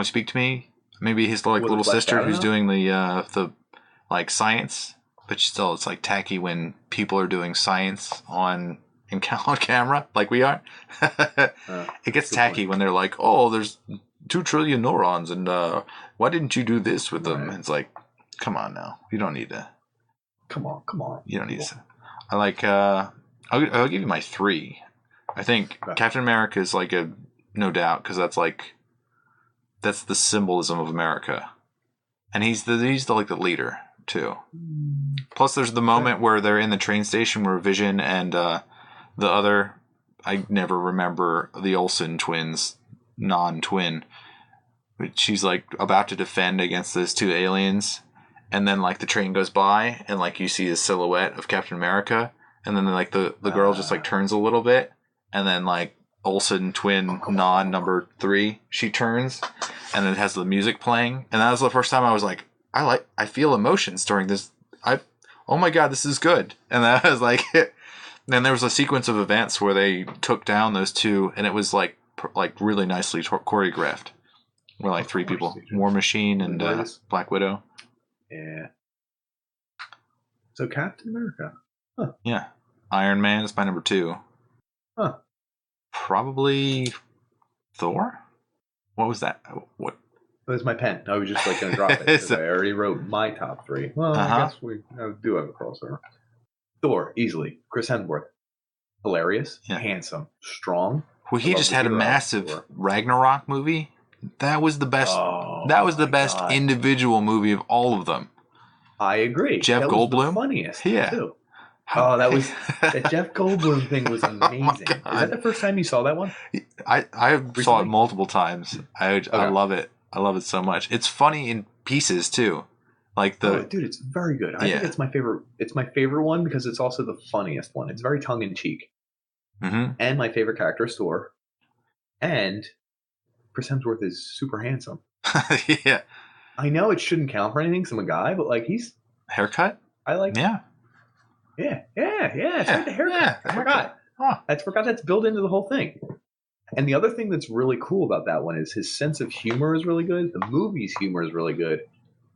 Speaker 1: speak to me. Maybe his like little sister who's doing the like science, but still it's like tacky when people are doing science on camera like we are. It gets tacky when they're like, oh, there's 2 trillion neurons and why didn't you do this with them? Right. It's like, come on now, you don't need to.
Speaker 2: Come on.
Speaker 1: You don't need to. I like. I'll give you my 3. I think Captain America is like no doubt, because that's the symbolism of America, and he's the like the leader too. Plus, there's the moment where they're in the train station where Vision and the other, I never remember the Olsen twins, non-twin, but she's like about to defend against those 2 aliens, and then like the train goes by and like you see the silhouette of Captain America, and then like the girl just like turns a little bit, and then like Olsen twin number 3, she turns, and it has the music playing, and that was the first time I was like, I feel emotions during this. Oh my god, this is good. And that was like, then there was a sequence of events where they took down those 2, and it was like really nicely choreographed. We're like
Speaker 2: Of
Speaker 1: 3
Speaker 2: course
Speaker 1: people.
Speaker 2: they do.
Speaker 1: War Machine and
Speaker 2: Latest.
Speaker 1: Black Widow.
Speaker 2: Yeah. So Captain America. Huh.
Speaker 1: Yeah. Iron Man is my number 2.
Speaker 2: Huh.
Speaker 1: Probably Thor? What was that? What?
Speaker 2: That was my pen. I was just like going to drop it because I already wrote my top 3. Well, I guess we do have a crossover. Thor, easily. Chris Hemsworth. Hilarious.
Speaker 1: Yeah.
Speaker 2: Handsome. Strong.
Speaker 1: Well, he just had a massive Ragnarok movie. That was the best.
Speaker 2: Oh,
Speaker 1: that was the
Speaker 2: my
Speaker 1: best
Speaker 2: God.
Speaker 1: individual movie of all of them.
Speaker 2: I agree.
Speaker 1: Jeff
Speaker 2: that
Speaker 1: Goldblum?
Speaker 2: was the funniest.
Speaker 1: Yeah.
Speaker 2: Too. Oh, that Jeff Goldblum thing was amazing.
Speaker 1: Oh,
Speaker 2: is that the first time you saw that one?
Speaker 1: I saw it multiple times. I love it. I love it so much. It's funny in pieces too. Like
Speaker 2: dude, it's very good. I think it's my favorite. It's my favorite one because it's also the funniest one. It's very tongue in cheek.
Speaker 1: Mm-hmm.
Speaker 2: And my favorite character is Thor. And Chris Hemsworth is super handsome.
Speaker 1: Yeah.
Speaker 2: I know it shouldn't count for anything, 'cause I'm a guy, but like he's
Speaker 1: haircut.
Speaker 2: I like.
Speaker 1: Yeah.
Speaker 2: It's right, the haircut.
Speaker 1: Yeah,
Speaker 2: I forgot. I forgot that's built into the whole thing. And the other thing that's really cool about that one is his sense of humor is really good. The movie's humor is really good.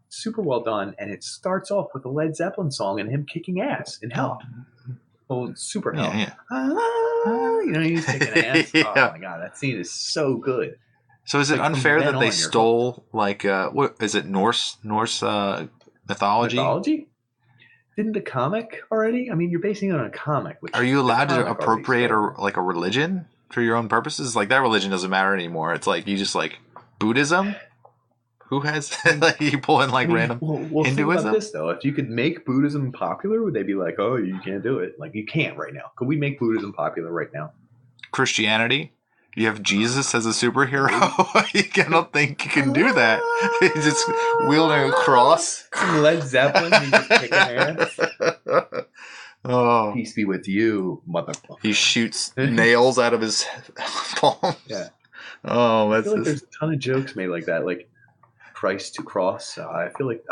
Speaker 2: Super well done. And it starts off with a Led Zeppelin song and him kicking ass in hell. Oh, super hell.
Speaker 1: Yeah.
Speaker 2: He's kicking ass.
Speaker 1: Yeah.
Speaker 2: Oh my God, that scene is so good.
Speaker 1: So is it unfair that they stole what is it, Norse mythology?
Speaker 2: Mythology? Didn't the comic already? I mean, you're basing it on a comic.
Speaker 1: Are you allowed to appropriate a religion for your own purposes? Like that religion doesn't matter anymore. It's like you just like Buddhism. Who has like you pull in random
Speaker 2: Hinduism? Think about this though. If you could make Buddhism popular, would they be like, "Oh, you can't do it"? Like you can't right now. Could we make Buddhism popular right now?
Speaker 1: Christianity. You have Jesus as a superhero. I don't think you can do that. He's just wielding a cross.
Speaker 2: Some Led Zeppelin. He's just kicking ass.
Speaker 1: Oh,
Speaker 2: peace be with you, motherfucker.
Speaker 1: He shoots nails out of his palms.
Speaker 2: Yeah.
Speaker 1: Oh,
Speaker 2: I feel like there's a ton of jokes made like that, like Christ to cross. I feel like.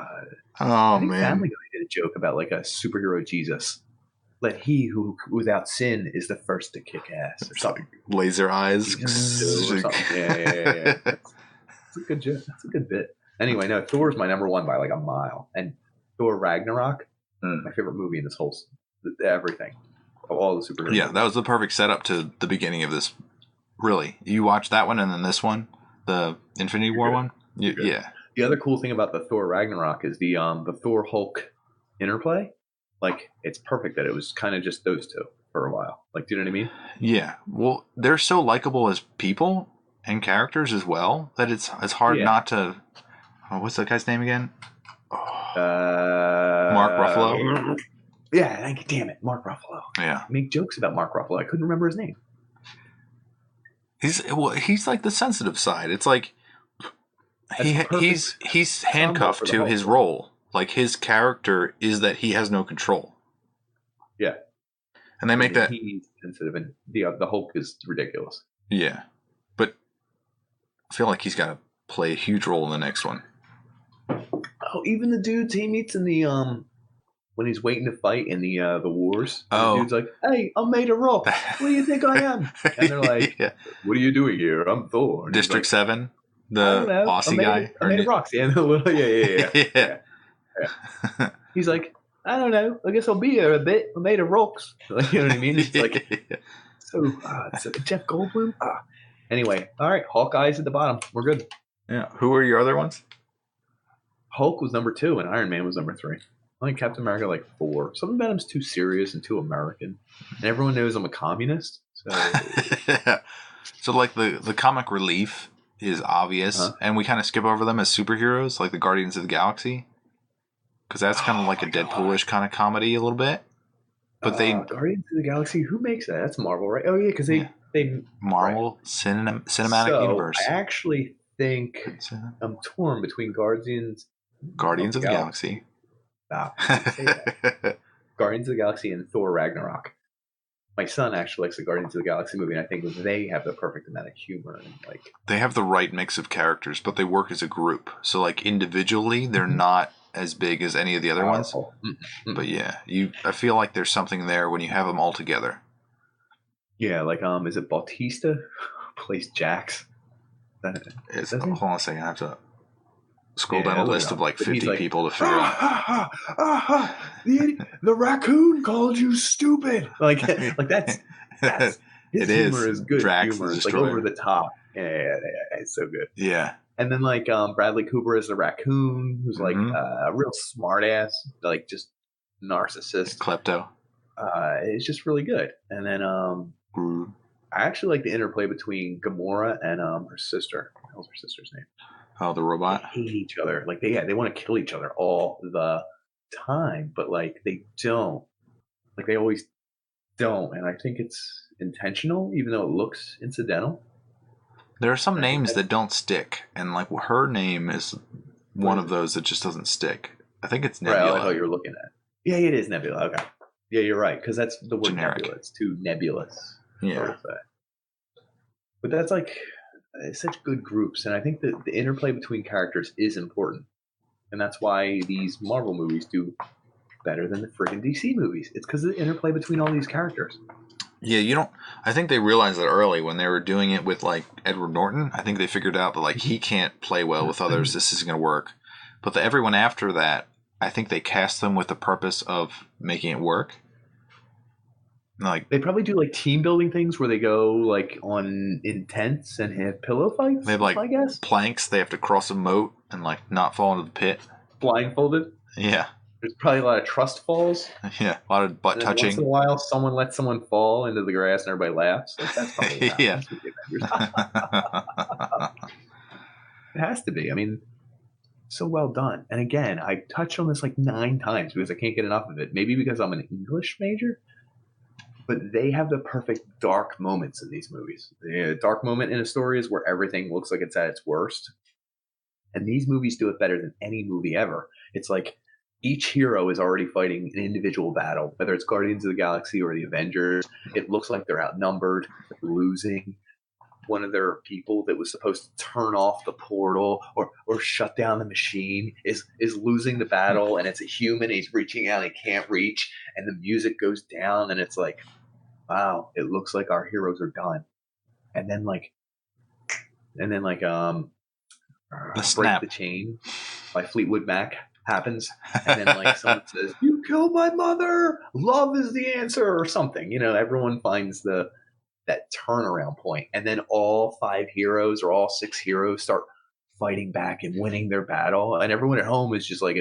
Speaker 2: I think Family Guy did a joke about like a superhero Jesus. Let he who without sin is the first to kick ass or something.
Speaker 1: Laser eyes.
Speaker 2: Or something. Yeah. That's a good joke. That's a good bit. Anyway, no, Thor's my number 1 by like a mile. And Thor Ragnarok, my favorite movie in this whole everything. All the superheroes.
Speaker 1: Yeah, that was the perfect setup to the beginning of this. Really. You watch that one and then this one, the Infinity War one? Yeah.
Speaker 2: The other cool thing about the Thor Ragnarok is the Thor Hulk interplay. Like, it's perfect that it was kind of just those two for a while. Like, do you know what I mean?
Speaker 1: Yeah. Well, they're so likable as people and characters as well that it's hard not to. Oh, what's that guy's name again? Mark Ruffalo.
Speaker 2: Yeah, thank you. Damn it, Mark Ruffalo.
Speaker 1: Yeah.
Speaker 2: Make jokes about Mark Ruffalo. I couldn't remember his name.
Speaker 1: He's like the sensitive side. It's like he's handcuffed to his role. Like his character is that he has no control.
Speaker 2: Yeah.
Speaker 1: And they make that
Speaker 2: he's sensitive, and the Hulk is ridiculous.
Speaker 1: Yeah, but I feel like he's got to play a huge role in the next one.
Speaker 2: Oh, even the dudes he meets in the when he's waiting to fight in the wars.
Speaker 1: Oh,
Speaker 2: the dude's like, "Hey, I'm made of rock. What do you think I am?" And they're like, "What are you doing here? I'm Thor." And
Speaker 1: District
Speaker 2: like,
Speaker 1: 7, the Aussie guy.
Speaker 2: I made of rocks. Yeah, yeah. He's like, I don't know. I guess I'll be here a bit. I'm made of rocks. Like, you know what I mean? It's like, it's like Jeff Goldblum. Anyway, all right. Hawkeye's at the bottom. We're good.
Speaker 1: Yeah. Who are your other ones?
Speaker 2: Hulk was number 2, and Iron Man was number 3. I think Captain America like 4. Something about him's too serious and too American, and everyone knows I'm a communist. So,
Speaker 1: so like the comic relief is obvious, and we kind of skip over them as superheroes, like the Guardians of the Galaxy. Because that's kind of like a Deadpoolish kind of comedy a little bit. But
Speaker 2: Guardians of the Galaxy, who makes that? That's Marvel, right? Oh, yeah, because they
Speaker 1: Marvel Cinematic Universe.
Speaker 2: I actually think I'm torn between Guardians
Speaker 1: of the Galaxy.
Speaker 2: Stop. Guardians of the Galaxy and Thor Ragnarok. My son actually likes the Guardians of the Galaxy movie, and I think they have the perfect amount of humor. And
Speaker 1: they have the right mix of characters, but they work as a group. So like individually, they're not as big as any of the other ones. But yeah, I feel like there's something there when you have them all together.
Speaker 2: Yeah, like is it Bautista who plays Jax?
Speaker 1: Hold on a second. I have to scroll down a list of like
Speaker 2: But he's
Speaker 1: 50 people to figure out.
Speaker 2: The raccoon called you stupid. Like that's his humor is good.
Speaker 1: Drax
Speaker 2: humor.
Speaker 1: the
Speaker 2: It's like
Speaker 1: Destroyer.
Speaker 2: over the top. Yeah, it's so good.
Speaker 1: Yeah.
Speaker 2: And then like Bradley Cooper is the raccoon, who's like a real smart ass, like just narcissist.
Speaker 1: Klepto.
Speaker 2: It's just really good. And then I actually like the interplay between Gamora and her sister. What was her sister's name?
Speaker 1: Oh, the robot.
Speaker 2: They hate each other. Like they want to kill each other all the time, but like they don't. Like they always don't, and I think it's intentional, even though it looks incidental.
Speaker 1: There are some names that don't stick, and like her name is one of those that just doesn't stick. I think it's Nebula.
Speaker 2: Right, I thought you were looking at. Yeah, it is Nebula. Okay. Yeah, you're right, because that's the word
Speaker 1: Generic.
Speaker 2: nebula. It's too nebulous.
Speaker 1: Yeah.
Speaker 2: But that's like such good groups, and I think that the interplay between characters is important, and that's why these Marvel movies do better than the friggin' DC movies. It's because of the interplay between all these characters.
Speaker 1: Yeah, I think they realized that early when they were doing it with like Edward Norton. I think they figured out that like he can't play well with others. This isn't going to work. But everyone after that, I think they cast them with the purpose of making it work. Like
Speaker 2: they probably do like team building things where they go like on intense and have pillow fights.
Speaker 1: They have like
Speaker 2: I guess
Speaker 1: planks. They have to cross a moat and like not fall into the pit.
Speaker 2: Blindfolded.
Speaker 1: Yeah.
Speaker 2: There's probably a lot of trust falls.
Speaker 1: Yeah, a lot of butt touching.
Speaker 2: Once in a while, someone lets someone fall into the grass and everybody laughs. Like, that's probably
Speaker 1: yeah.
Speaker 2: It has to be. I mean, so well done. And again, I touched on this like 9 times because I can't get enough of it. Maybe because I'm an English major, but they have the perfect dark moments in these movies. The dark moment in a story is where everything looks like it's at its worst. And these movies do it better than any movie ever. It's like each hero is already fighting an individual battle, whether it's Guardians of the Galaxy or the Avengers. It looks like they're outnumbered, losing. One of their people that was supposed to turn off the portal or shut down the machine is losing the battle, and it's a human. He's reaching out, he can't reach, and the music goes down, and it's like, wow, it looks like our heroes are done. And then Break the Chain by Fleetwood Mac happens, and then like someone says, "You killed my mother. Love is the answer," or something. You know, everyone finds that turnaround point, and then all 5 heroes or all 6 heroes start fighting back and winning their battle, and everyone at home is just like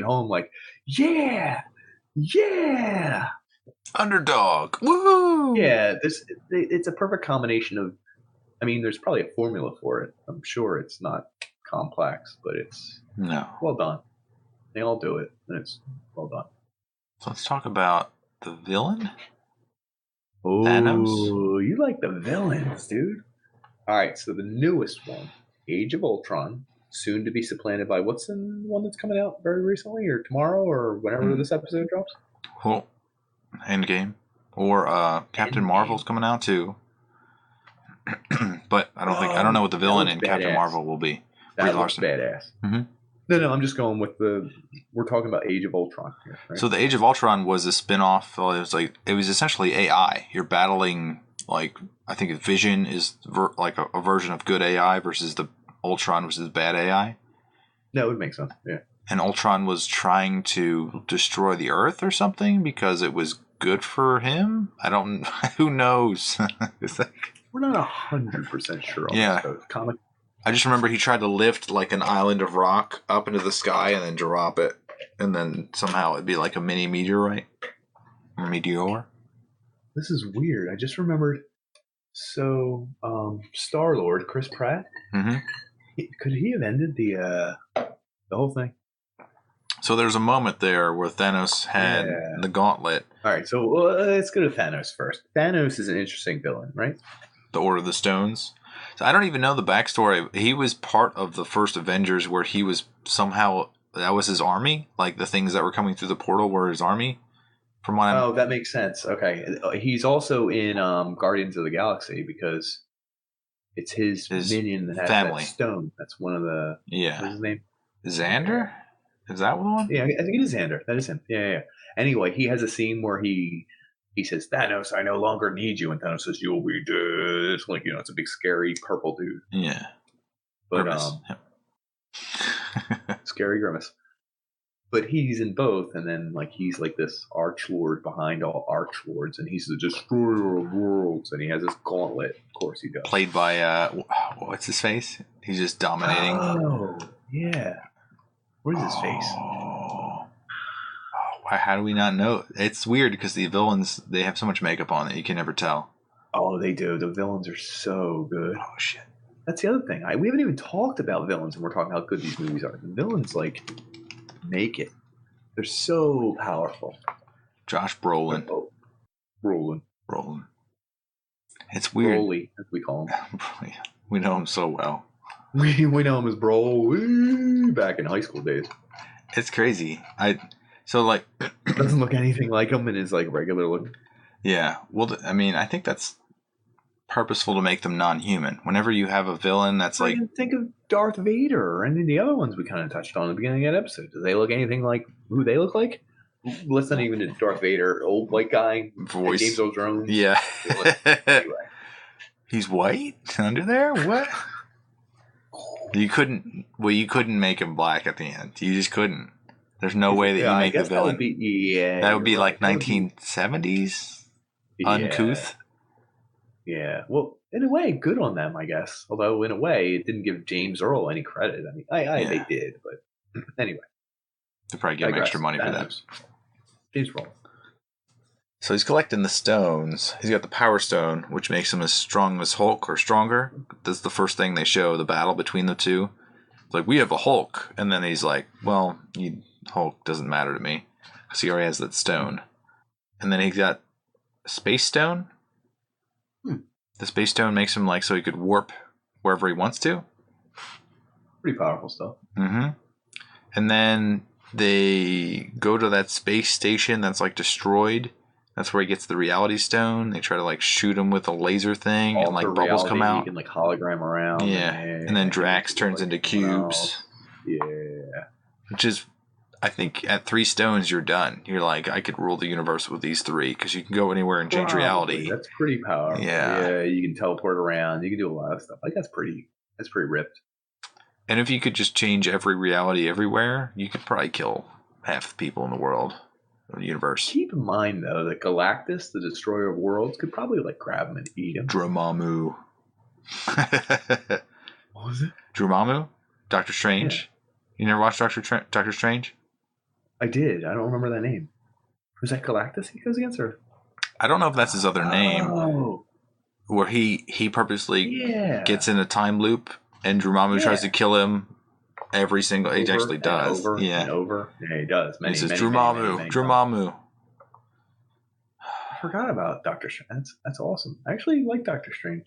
Speaker 2: yeah,
Speaker 1: underdog, woohoo!
Speaker 2: Yeah, it's a perfect combination of. I mean, there's probably a formula for it. I'm sure it's not complex, but it's well done. They all do it, and it's well done.
Speaker 1: So let's talk about the villain.
Speaker 2: Oh,
Speaker 1: Thanos?
Speaker 2: You like the villains, dude. All right, so the newest one, Age of Ultron, soon to be supplanted by what's the one that's coming out very recently, or tomorrow, or whenever this episode drops?
Speaker 1: Well, Endgame. Or Captain Marvel's coming out too. But I don't know what the villain in Captain Marvel will be.
Speaker 2: That looks badass.
Speaker 1: Mm-hmm.
Speaker 2: No, I'm just going with we're talking about Age of Ultron here, right?
Speaker 1: So the Age of Ultron was a spin-off. It was essentially AI. You're battling, like, I think Vision is like a version of good AI versus the Ultron versus bad AI.
Speaker 2: That would make sense, yeah.
Speaker 1: And Ultron was trying to destroy the Earth or something because it was good for him. I don't. Who knows?
Speaker 2: We're not 100% sure on this comic.
Speaker 1: I just remember he tried to lift like an island of rock up into the sky and then drop it, and then somehow it'd be like a mini meteorite or meteor.
Speaker 2: This is weird. I just remembered. So, Star-Lord, Chris Pratt, could he have ended the whole thing?
Speaker 1: So there's a moment there where Thanos had the gauntlet.
Speaker 2: All right, so let's go to Thanos first. Thanos is an interesting villain, right?
Speaker 1: The Order of the Stones. So I don't even know the backstory. He was part of the first Avengers where he was somehow, that was his army? Like the things that were coming through the portal were his army? From what
Speaker 2: that makes sense. Okay. He's also in Guardians of the Galaxy because it's his minion that has
Speaker 1: family.
Speaker 2: That stone. That's one of the...
Speaker 1: Yeah.
Speaker 2: What's his name?
Speaker 1: Xander? Is that one?
Speaker 2: Yeah, I think it is Xander. That is him. Yeah. Anyway, he has a scene where he says, "Thanos, I no longer need you." And Thanos says, "You'll be dead." It's like, it's a big, scary purple dude.
Speaker 1: Yeah.
Speaker 2: But
Speaker 1: Grimmace.
Speaker 2: scary Grimace. But he's in both, and then like he's like this archlord behind all archlords, and he's the destroyer of worlds, and he has this gauntlet. Of course, he does.
Speaker 1: Played by what's his face? He's just dominating.
Speaker 2: Oh, yeah. What is his face?
Speaker 1: How do we not know? It's weird because the villains, they have so much makeup on that you can never tell.
Speaker 2: Oh, they do. The villains are so good.
Speaker 1: Oh shit!
Speaker 2: That's the other thing. We haven't even talked about villains, and we're talking how good these movies are. The villains like make it. They're so powerful.
Speaker 1: Josh Brolin.
Speaker 2: Brolin.
Speaker 1: It's weird.
Speaker 2: Broly, as we call him.
Speaker 1: We know him so well.
Speaker 2: We know him as Broly back in high school days.
Speaker 1: It's crazy.
Speaker 2: Doesn't look anything like him in his like regular look.
Speaker 1: Yeah. Well, I mean, I think that's purposeful to make them non-human. Whenever you have a villain that's like,
Speaker 2: think of Darth Vader or any of the other ones we kind of touched on at the beginning of that episode. Do they look anything like who they look like? Let's not even do Darth Vader, old white guy,
Speaker 1: voice.
Speaker 2: James Earl Jones.
Speaker 1: Yeah.
Speaker 2: Anyway.
Speaker 1: He's white under there. What? You couldn't make him black at the end. You just couldn't. There's no way that you make the villain. That would be like 1970s uncouth.
Speaker 2: Yeah. Well, in a way, good on them, I guess. Although, in a way, it didn't give James Earl any credit. I mean, they did, but anyway.
Speaker 1: They probably give him extra money for that.
Speaker 2: James Earl.
Speaker 1: So he's collecting the stones. He's got the Power Stone, which makes him as strong as Hulk or stronger. That's the first thing they show, the battle between the two. It's like, we have a Hulk. And then he's like, well, Hulk doesn't matter to me. Because he already has that stone. And then he's got a Space Stone. The Space Stone makes him like so he could warp wherever he wants to.
Speaker 2: Pretty powerful stuff.
Speaker 1: Mm-hmm. And then they go to that space station that's like destroyed. That's where he gets the Reality Stone. They try to like shoot him with a laser thing, and like bubbles come out.
Speaker 2: You can like hologram around.
Speaker 1: Yeah, and then Drax turns into cubes.
Speaker 2: Yeah,
Speaker 1: which is, I think, at 3 stones you're done. You're like, I could rule the universe with these 3 because you can go anywhere and change reality.
Speaker 2: That's pretty powerful.
Speaker 1: Yeah,
Speaker 2: you can teleport around. You can do a lot of stuff. Like that's pretty ripped.
Speaker 1: And if you could just change every reality everywhere, you could probably kill half the people in the world, or the universe.
Speaker 2: Keep in mind, though, that Galactus, the destroyer of worlds, could probably like grab him and eat him.
Speaker 1: Dormammu.
Speaker 2: What was it?
Speaker 1: Dormammu? Doctor Strange? Yeah. You never watched Doctor Strange?
Speaker 2: I did. I don't remember that name. Was that Galactus he goes against, or?
Speaker 1: I don't know if that's his other name.
Speaker 2: Oh.
Speaker 1: Where he purposely gets in a time loop. And Dormammu tries to kill him every single. He actually does.
Speaker 2: Over and over. Yeah, he does.
Speaker 1: He says, Dormammu.
Speaker 2: I forgot about Doctor Strange. That's awesome. I actually like Doctor Strange.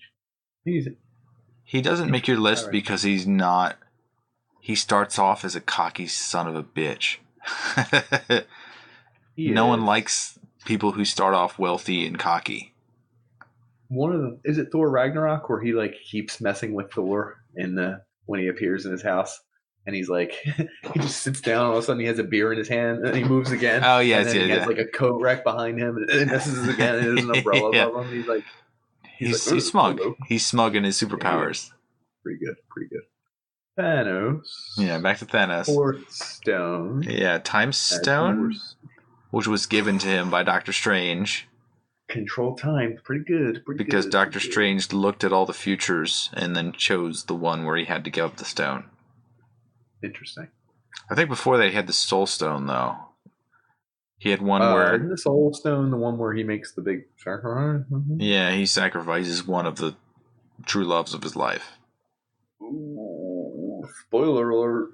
Speaker 1: He doesn't make your list because he's not. He starts off as a cocky son of a bitch. No one likes people who start off wealthy and cocky.
Speaker 2: Is it Thor Ragnarok where he like keeps messing with Thor when he appears in his house, and he's like he just sits down, all of a sudden he has a beer in his hand and he moves again.
Speaker 1: Oh yes,
Speaker 2: and then he has like a coat rack behind him and it messes again, and there's an umbrella above him. He's
Speaker 1: smug. He's smug in his superpowers.
Speaker 2: Pretty good. Thanos.
Speaker 1: Yeah, back to Thanos.
Speaker 2: 4th stone.
Speaker 1: Yeah, Time Stone, which was given to him by Doctor Strange.
Speaker 2: Control time, pretty good.
Speaker 1: Because Doctor Strange looked at all the futures and then chose the one where he had to give up the stone.
Speaker 2: Interesting.
Speaker 1: I think before that he had the Soul Stone, though. He had one where...
Speaker 2: Isn't the Soul Stone the one where he makes the big sacrifice? Mm-hmm.
Speaker 1: Yeah, he sacrifices one of the true loves of his life.
Speaker 2: Ooh, spoiler alert.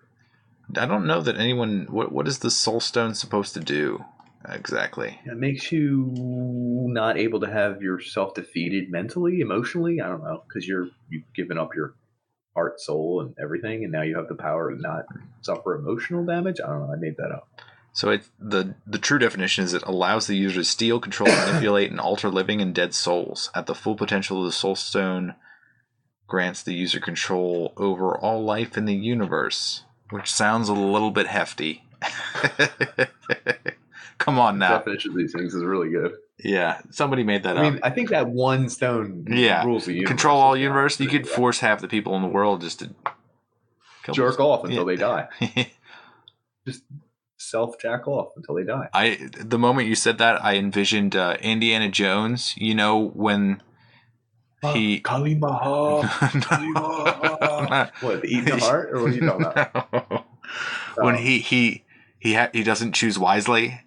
Speaker 1: I don't know that anyone... What is the Soul Stone supposed to do? Exactly.
Speaker 2: It makes you not able to have yourself defeated mentally, emotionally. I don't know, because you've given up your heart, soul, and everything, and now you have the power to not suffer emotional damage. I don't know. I made that up.
Speaker 1: So it's the true definition is it allows the user to steal, control, manipulate, and alter living and dead souls. At the full potential of the Soul Stone, grants the user control over all life in the universe, which sounds a little bit hefty. Come on now.
Speaker 2: The definition of these things is really good.
Speaker 1: Yeah, somebody made that up.
Speaker 2: I mean, I think that one stone rules the universe.
Speaker 1: Control all universe. You could force half the people in the world just to
Speaker 2: jerk off until they
Speaker 1: Yeah.
Speaker 2: die. Just self-jack off until they die.
Speaker 1: The moment you said that, I envisioned Indiana Jones. You know when he
Speaker 2: Kalimaha. Kalimaha. What, eating the heart, or what are you talking about?
Speaker 1: No. When he doesn't choose wisely,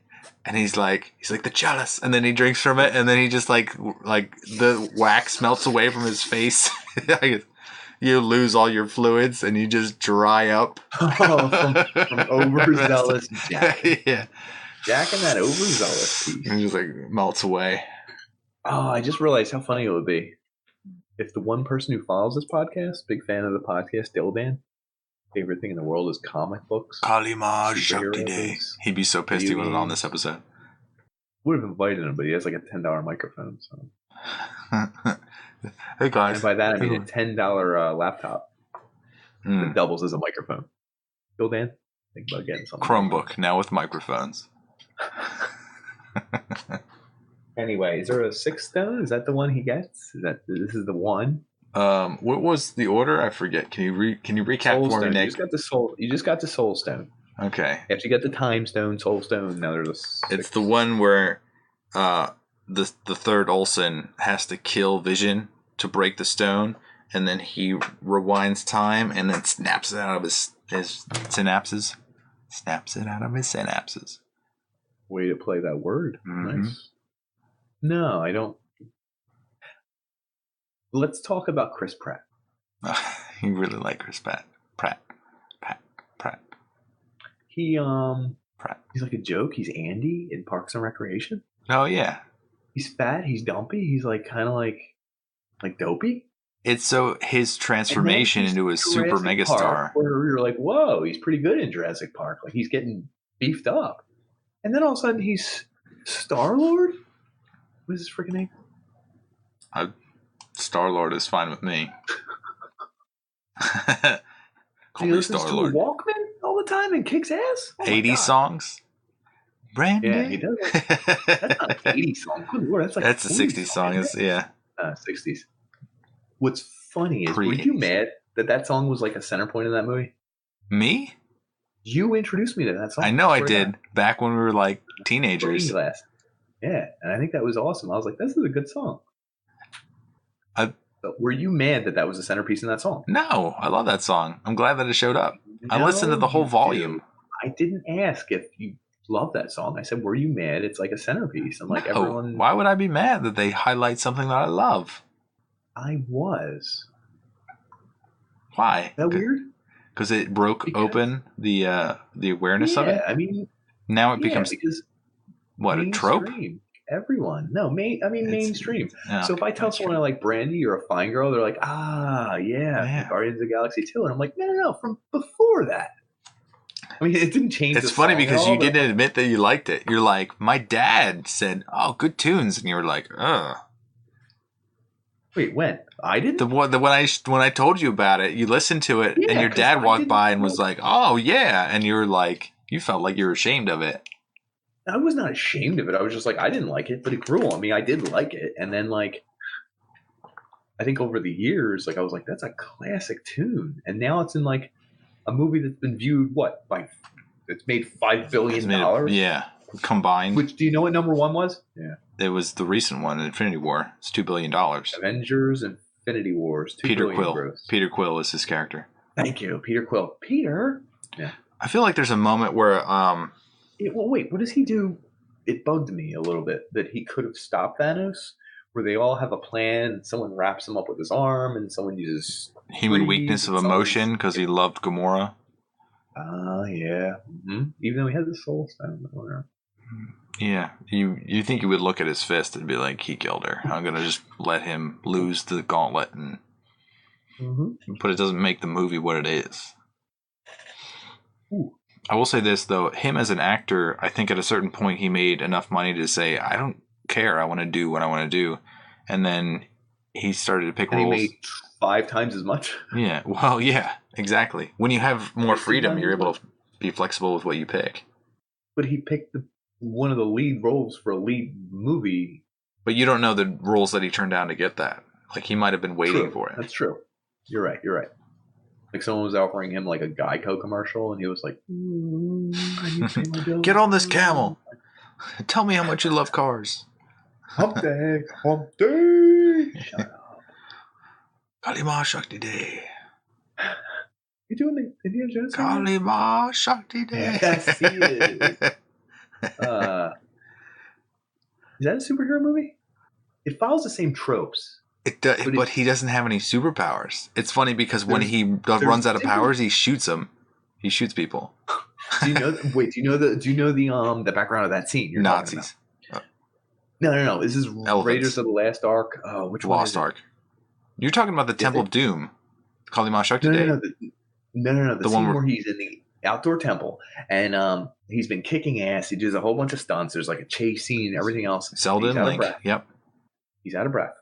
Speaker 1: and he's like the chalice, and then he drinks from it, and then he just like the wax melts away from his face. You lose all your fluids, and you just dry up.
Speaker 2: From overzealous Jack.
Speaker 1: Yeah,
Speaker 2: Jack and that overzealous piece.
Speaker 1: and he just like melts away.
Speaker 2: Oh, I just realized how funny it would be if the one person who follows this podcast, big fan of the podcast, Dildan, favorite thing in the world is comic books.
Speaker 1: Kalima Shakti
Speaker 2: superhero
Speaker 1: Day.
Speaker 2: movies,
Speaker 1: He'd be so pissed he wasn't on this episode.
Speaker 2: Would have invited him, but he has like a $10 microphone. So.
Speaker 1: Hey guys.
Speaker 2: And by that I mean a $10 laptop that doubles as a microphone. Dildan, think about getting something.
Speaker 1: Chromebook now with microphones.
Speaker 2: Anyway, is there a 6th stone? Is that the one he gets? This is the one?
Speaker 1: What was the order? I forget. Can you recap
Speaker 2: Soul
Speaker 1: for me,
Speaker 2: stone.
Speaker 1: Nick?
Speaker 2: You just got the soul stone.
Speaker 1: Okay.
Speaker 2: After you get the time stone, soul stone, now there's a 6th.
Speaker 1: It's the one where the third Olsen has to kill Vision to break the stone, and then he rewinds time and then snaps it out of his synapses. Snaps it out of his synapses.
Speaker 2: Way to play that word.
Speaker 1: Mm-hmm.
Speaker 2: Nice. No, I don't. Let's talk about Chris Pratt.
Speaker 1: You really like Chris Pratt. Pratt.
Speaker 2: He's
Speaker 1: Pratt.
Speaker 2: like a joke. He's Andy in Parks and Recreation.
Speaker 1: Oh yeah.
Speaker 2: He's fat. He's dumpy. He's like kind of like dopey.
Speaker 1: It's so his transformation into a super megastar.
Speaker 2: Park, where you're like, whoa, he's pretty good in Jurassic Park. Like he's getting beefed up, and then all of a sudden he's Star-Lord. What is his freaking name?
Speaker 1: Star-Lord is fine with me. Call
Speaker 2: he
Speaker 1: me
Speaker 2: listens
Speaker 1: Star-Lord.
Speaker 2: to a Walkman all the time and kicks ass. Oh
Speaker 1: 80 songs? Brandy?
Speaker 2: Yeah, he does. That's not an 80 song. Good Lord, that's like
Speaker 1: That's a 60s song. Yeah.
Speaker 2: 60s. What's funny is, were you mad that song was like a center point of that movie?
Speaker 1: Me?
Speaker 2: You introduced me to that song.
Speaker 1: I know I did. Back when we were like teenagers.
Speaker 2: Yeah, and I think that was awesome. I was like, this is a good song. But were you mad that was the centerpiece in that song?
Speaker 1: No, I love that song. I'm glad that it showed up. I listened to the whole volume.
Speaker 2: I didn't ask if you love that song. I said, were you mad? It's like a centerpiece. And like everyone.
Speaker 1: Why would I be mad that they highlight something that I love?
Speaker 2: I was.
Speaker 1: Why?
Speaker 2: Is that weird?
Speaker 1: Because it broke open the awareness of it?
Speaker 2: I mean.
Speaker 1: Now it becomes. What, a trope?
Speaker 2: Everyone. No, mainstream.
Speaker 1: No,
Speaker 2: so if I tell someone I like Brandy or a fine girl, they're like, yeah. Guardians of the Galaxy 2. And I'm like, no, from before that. I mean, it didn't change.
Speaker 1: It's funny because you didn't admit that you liked it. You're like, my dad said, "Oh, good tunes," and you were like, "Ugh."
Speaker 2: Wait, when? I didn't.
Speaker 1: When I told you about it, you listened to it, and your dad walked by and was like, "Oh yeah," and you were like, you felt like you were ashamed of it.
Speaker 2: I was not ashamed of it. I was just like, I didn't like it, but it grew on me. I did like it, and then like, I think over the years, like I was like, that's a classic tune, and now it's in like a movie that's been viewed it's made $5 billion.
Speaker 1: Yeah, combined.
Speaker 2: Which, do you know what number one was? Yeah,
Speaker 1: it was the recent one, Infinity War. It's $2 billion.
Speaker 2: Avengers, Infinity Wars.
Speaker 1: Peter Quill. Peter Quill is his character.
Speaker 2: Thank you, Peter Quill. Peter. Yeah.
Speaker 1: I feel like there's a moment where
Speaker 2: well, wait. What does he do? It bugged me a little bit that he could have stopped Thanos, where they all have a plan, and someone wraps him up with his arm, and someone uses
Speaker 1: human weakness of emotion because he loved Gamora.
Speaker 2: Yeah. Mm-hmm. Even though he had the soul stone.
Speaker 1: Yeah, you think you would look at his fist and be like, he killed her. I'm gonna just let him lose the gauntlet, but it doesn't make the movie what it is.
Speaker 2: Ooh.
Speaker 1: I will say this though, him as an actor, I think at a certain point he made enough money to say, I don't care, I want to do what I want to do, and then he started to pick roles.
Speaker 2: He made 5 times as much.
Speaker 1: Yeah, well, yeah, exactly. When you have more freedom, you're able to be flexible with what you pick.
Speaker 2: But he picked one of the lead roles for a lead movie.
Speaker 1: But you don't know the roles that he turned down to get that. Like, he might have been waiting for it.
Speaker 2: That's true. You're right. Like someone was offering him like a Geico commercial, and he was like, "I need to pay my bills."
Speaker 1: Get on this camel. Tell me how much you love cars.
Speaker 2: Hump day, hump day. Shut up.
Speaker 1: Kalima Shakti Day.
Speaker 2: You doing the Indiana Jones?
Speaker 1: Kalima Shakti Day.
Speaker 2: Yes, he is. Is that a superhero movie? It follows the same tropes.
Speaker 1: It does, but he doesn't have any superpowers. It's funny because when he runs out of powers, he shoots them. He shoots people.
Speaker 2: Do you know? Wait, do you know the background of that scene? You're
Speaker 1: Nazis.
Speaker 2: No. This is Elephants. Raiders of the Last Ark. Oh, which one?
Speaker 1: Lost Ark. You're talking about the Temple of Doom. Kalima Shakti Day.
Speaker 2: No. The scene where he's in the outdoor temple and he's been kicking ass. He does a whole bunch of stunts. There's like a chase scene and everything else.
Speaker 1: Zelda and Link. Yep.
Speaker 2: He's out of breath.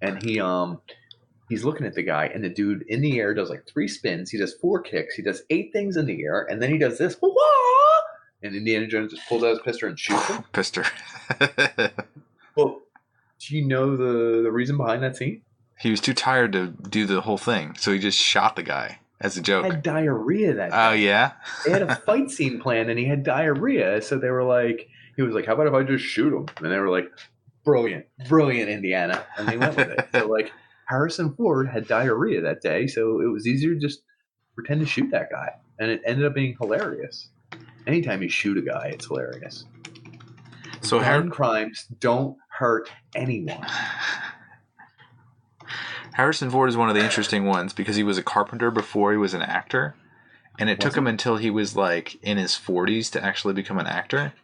Speaker 2: And he's looking at the guy, and the dude in the air does like 3 spins. He does 4 kicks. He does 8 things in the air, and then he does this. Wah! And Indiana Jones just pulls out his pistol and shoots him.
Speaker 1: Pistol.
Speaker 2: Well, do you know the reason behind that scene?
Speaker 1: He was too tired to do the whole thing, so he just shot the guy as a joke.
Speaker 2: He had diarrhea that day.
Speaker 1: Oh, yeah?
Speaker 2: They had a fight scene planned, and he had diarrhea, so they were like, he was like, how about if I just shoot him? And they were like, brilliant, Indiana. And they went with it. So, like, Harrison Ford had diarrhea that day, so it was easier to just pretend to shoot that guy. And it ended up being hilarious. Anytime you shoot a guy, it's hilarious. So crimes don't hurt anyone.
Speaker 1: Harrison Ford is one of the interesting ones because he was a carpenter before he was an actor. And it took him until he was, like, in his 40s to actually become an actor.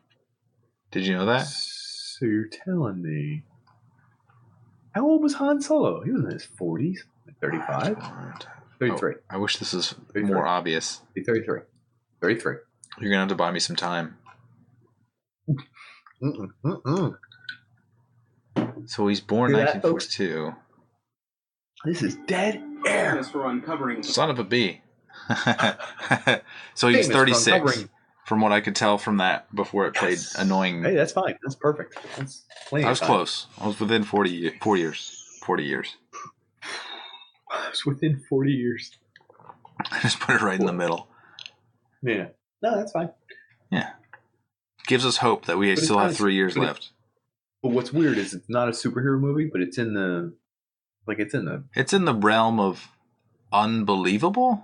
Speaker 1: Did you know that?
Speaker 2: So you're telling me, how old was Han Solo? He was in his 40s, like 35, 33.
Speaker 1: I wish this was 33. More obvious.
Speaker 2: 33.
Speaker 1: You're gonna have to buy me some time. So he's born 1942.
Speaker 2: This is dead air.
Speaker 3: For uncovering
Speaker 1: son of a bee. So he's 36. From what I could tell from that before it played annoying.
Speaker 2: Hey, that's fine. That's perfect. That's
Speaker 1: I was close. I was within 40 years. 40 years.
Speaker 2: I was within 40 years.
Speaker 1: I just put it right in the middle.
Speaker 2: Yeah. No, that's fine.
Speaker 1: Yeah. Gives us hope that we still have 3 years left.
Speaker 2: But what's weird is it's not a superhero movie, but it's in the
Speaker 1: It's in the realm of unbelievable.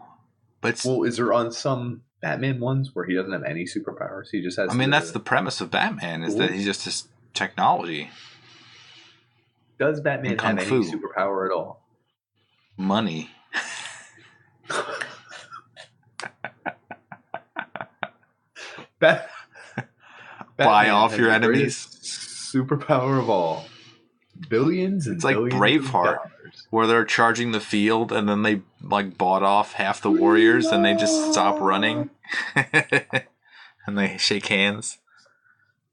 Speaker 1: But
Speaker 2: is there on some Batman ones where he doesn't have any superpowers? He just has.
Speaker 1: I mean, that's the premise of Batman is that he's just his technology.
Speaker 2: Does Batman have any superpower at all?
Speaker 1: Money. Buy off your enemies.
Speaker 2: Superpower of all. Billions and
Speaker 1: it's like Braveheart, where they're charging the field and then they like bought off half the warriors and they just stop running and they shake hands.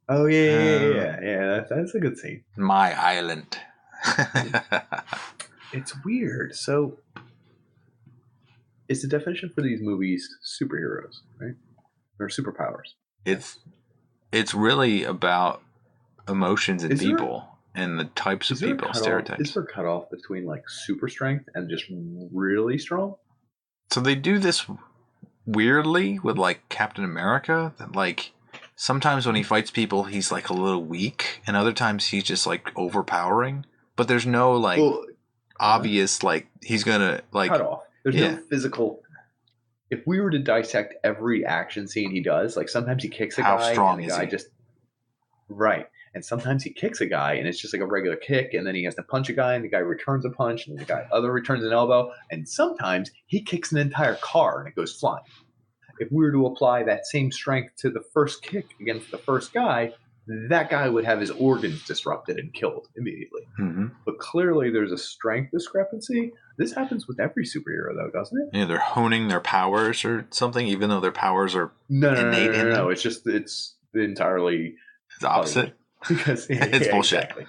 Speaker 2: Oh yeah. That's a good scene.
Speaker 1: My island.
Speaker 2: It's weird. So, is the definition for these movies superheroes, right? Or superpowers?
Speaker 1: It's really about emotions and people. And the types of people, stereotypes.
Speaker 2: Is there a cutoff between like super strength and just really strong?
Speaker 1: So they do this weirdly with like Captain America. That like sometimes when he fights people, he's like a little weak, and other times he's just like overpowering. But there's no like obvious like he's gonna like
Speaker 2: cut off. There's no physical. If we were to dissect every action scene he does, like sometimes he kicks a guy, and the guy just right. And sometimes he kicks a guy, and it's just like a regular kick, and then he has to punch a guy, and the guy returns a punch, and the guy returns an elbow, and sometimes he kicks an entire car, and it goes flying. If we were to apply that same strength to the first kick against the first guy, that guy would have his organs disrupted and killed immediately.
Speaker 1: Mm-hmm.
Speaker 2: But clearly there's a strength discrepancy. This happens with every superhero, though, doesn't it?
Speaker 1: Yeah, they're honing their powers or something, even though their powers are innate in them.
Speaker 2: No. It's entirely...
Speaker 1: It's opposite.
Speaker 2: Because
Speaker 1: it's bullshit.
Speaker 2: Exactly.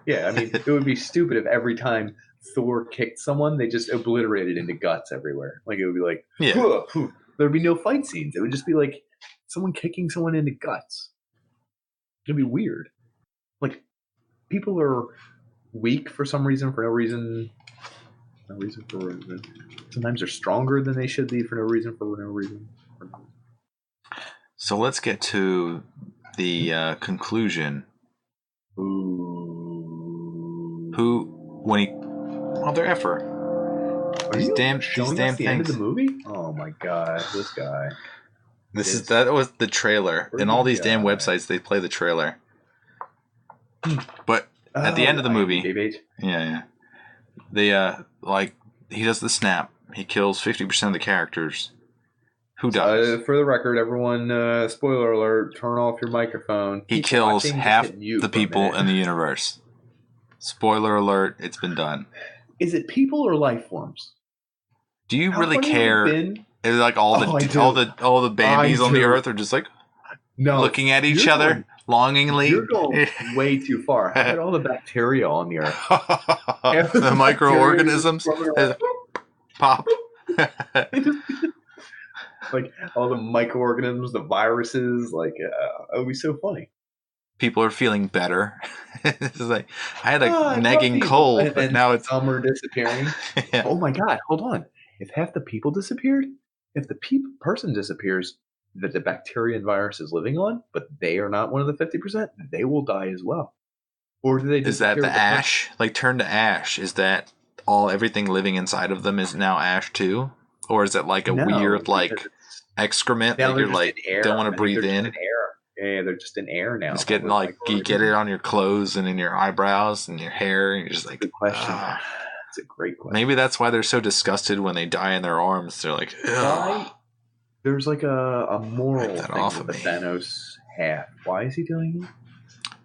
Speaker 2: Yeah, I mean, it would be stupid if every time Thor kicked someone, they just obliterated into guts everywhere. Like, it would be like, there'd be no fight scenes. It would just be like someone kicking someone into guts. It'd be weird. Like, people are weak for some reason, for no reason. No reason for no reason. Sometimes they're stronger than they should be for no reason.
Speaker 1: So let's get to the conclusion.
Speaker 2: Ooh.
Speaker 1: Mother-effer. These damn
Speaker 2: the
Speaker 1: things.
Speaker 2: End of the movie? Oh my god, this guy.
Speaker 1: That was the trailer. In all these damn websites, they play the trailer. But at the end of the movie, they he does the snap. He kills 50% of the characters. Who dies?
Speaker 2: For the record, everyone, spoiler alert, turn off your microphone.
Speaker 1: He kills half the people in the universe. Spoiler alert, it's been done.
Speaker 2: Is it people or life forms?
Speaker 1: Do you really care? Is like all the babies on the earth are just like looking at each other longingly?
Speaker 2: You're going way too far. How about all the bacteria on the earth?
Speaker 1: The microorganisms pop.
Speaker 2: Like all the microorganisms, the viruses, it would be so funny.
Speaker 1: People are feeling better. It's like I had a nagging cold, but now it's
Speaker 2: some are disappearing. Yeah. Oh my god! Hold on. If half the people disappeared, if the person disappears that the bacteria and virus is living on, but they are not one of the 50%, they will die as well. Or do they?
Speaker 1: Is that the ash? Like turn to ash? Is that everything living inside of them is now ash too? Or is it like a weird excrement that you're like don't want to breathe in?
Speaker 2: Yeah, they're just in air now.
Speaker 1: It's getting you get it on your clothes and in your eyebrows and your hair, and you're just like,
Speaker 2: good question. That's a great question.
Speaker 1: Maybe that's why they're so disgusted when they die in their arms. They're like, ugh.
Speaker 2: There's like a moral thing with the Thanos half. Why is he doing it?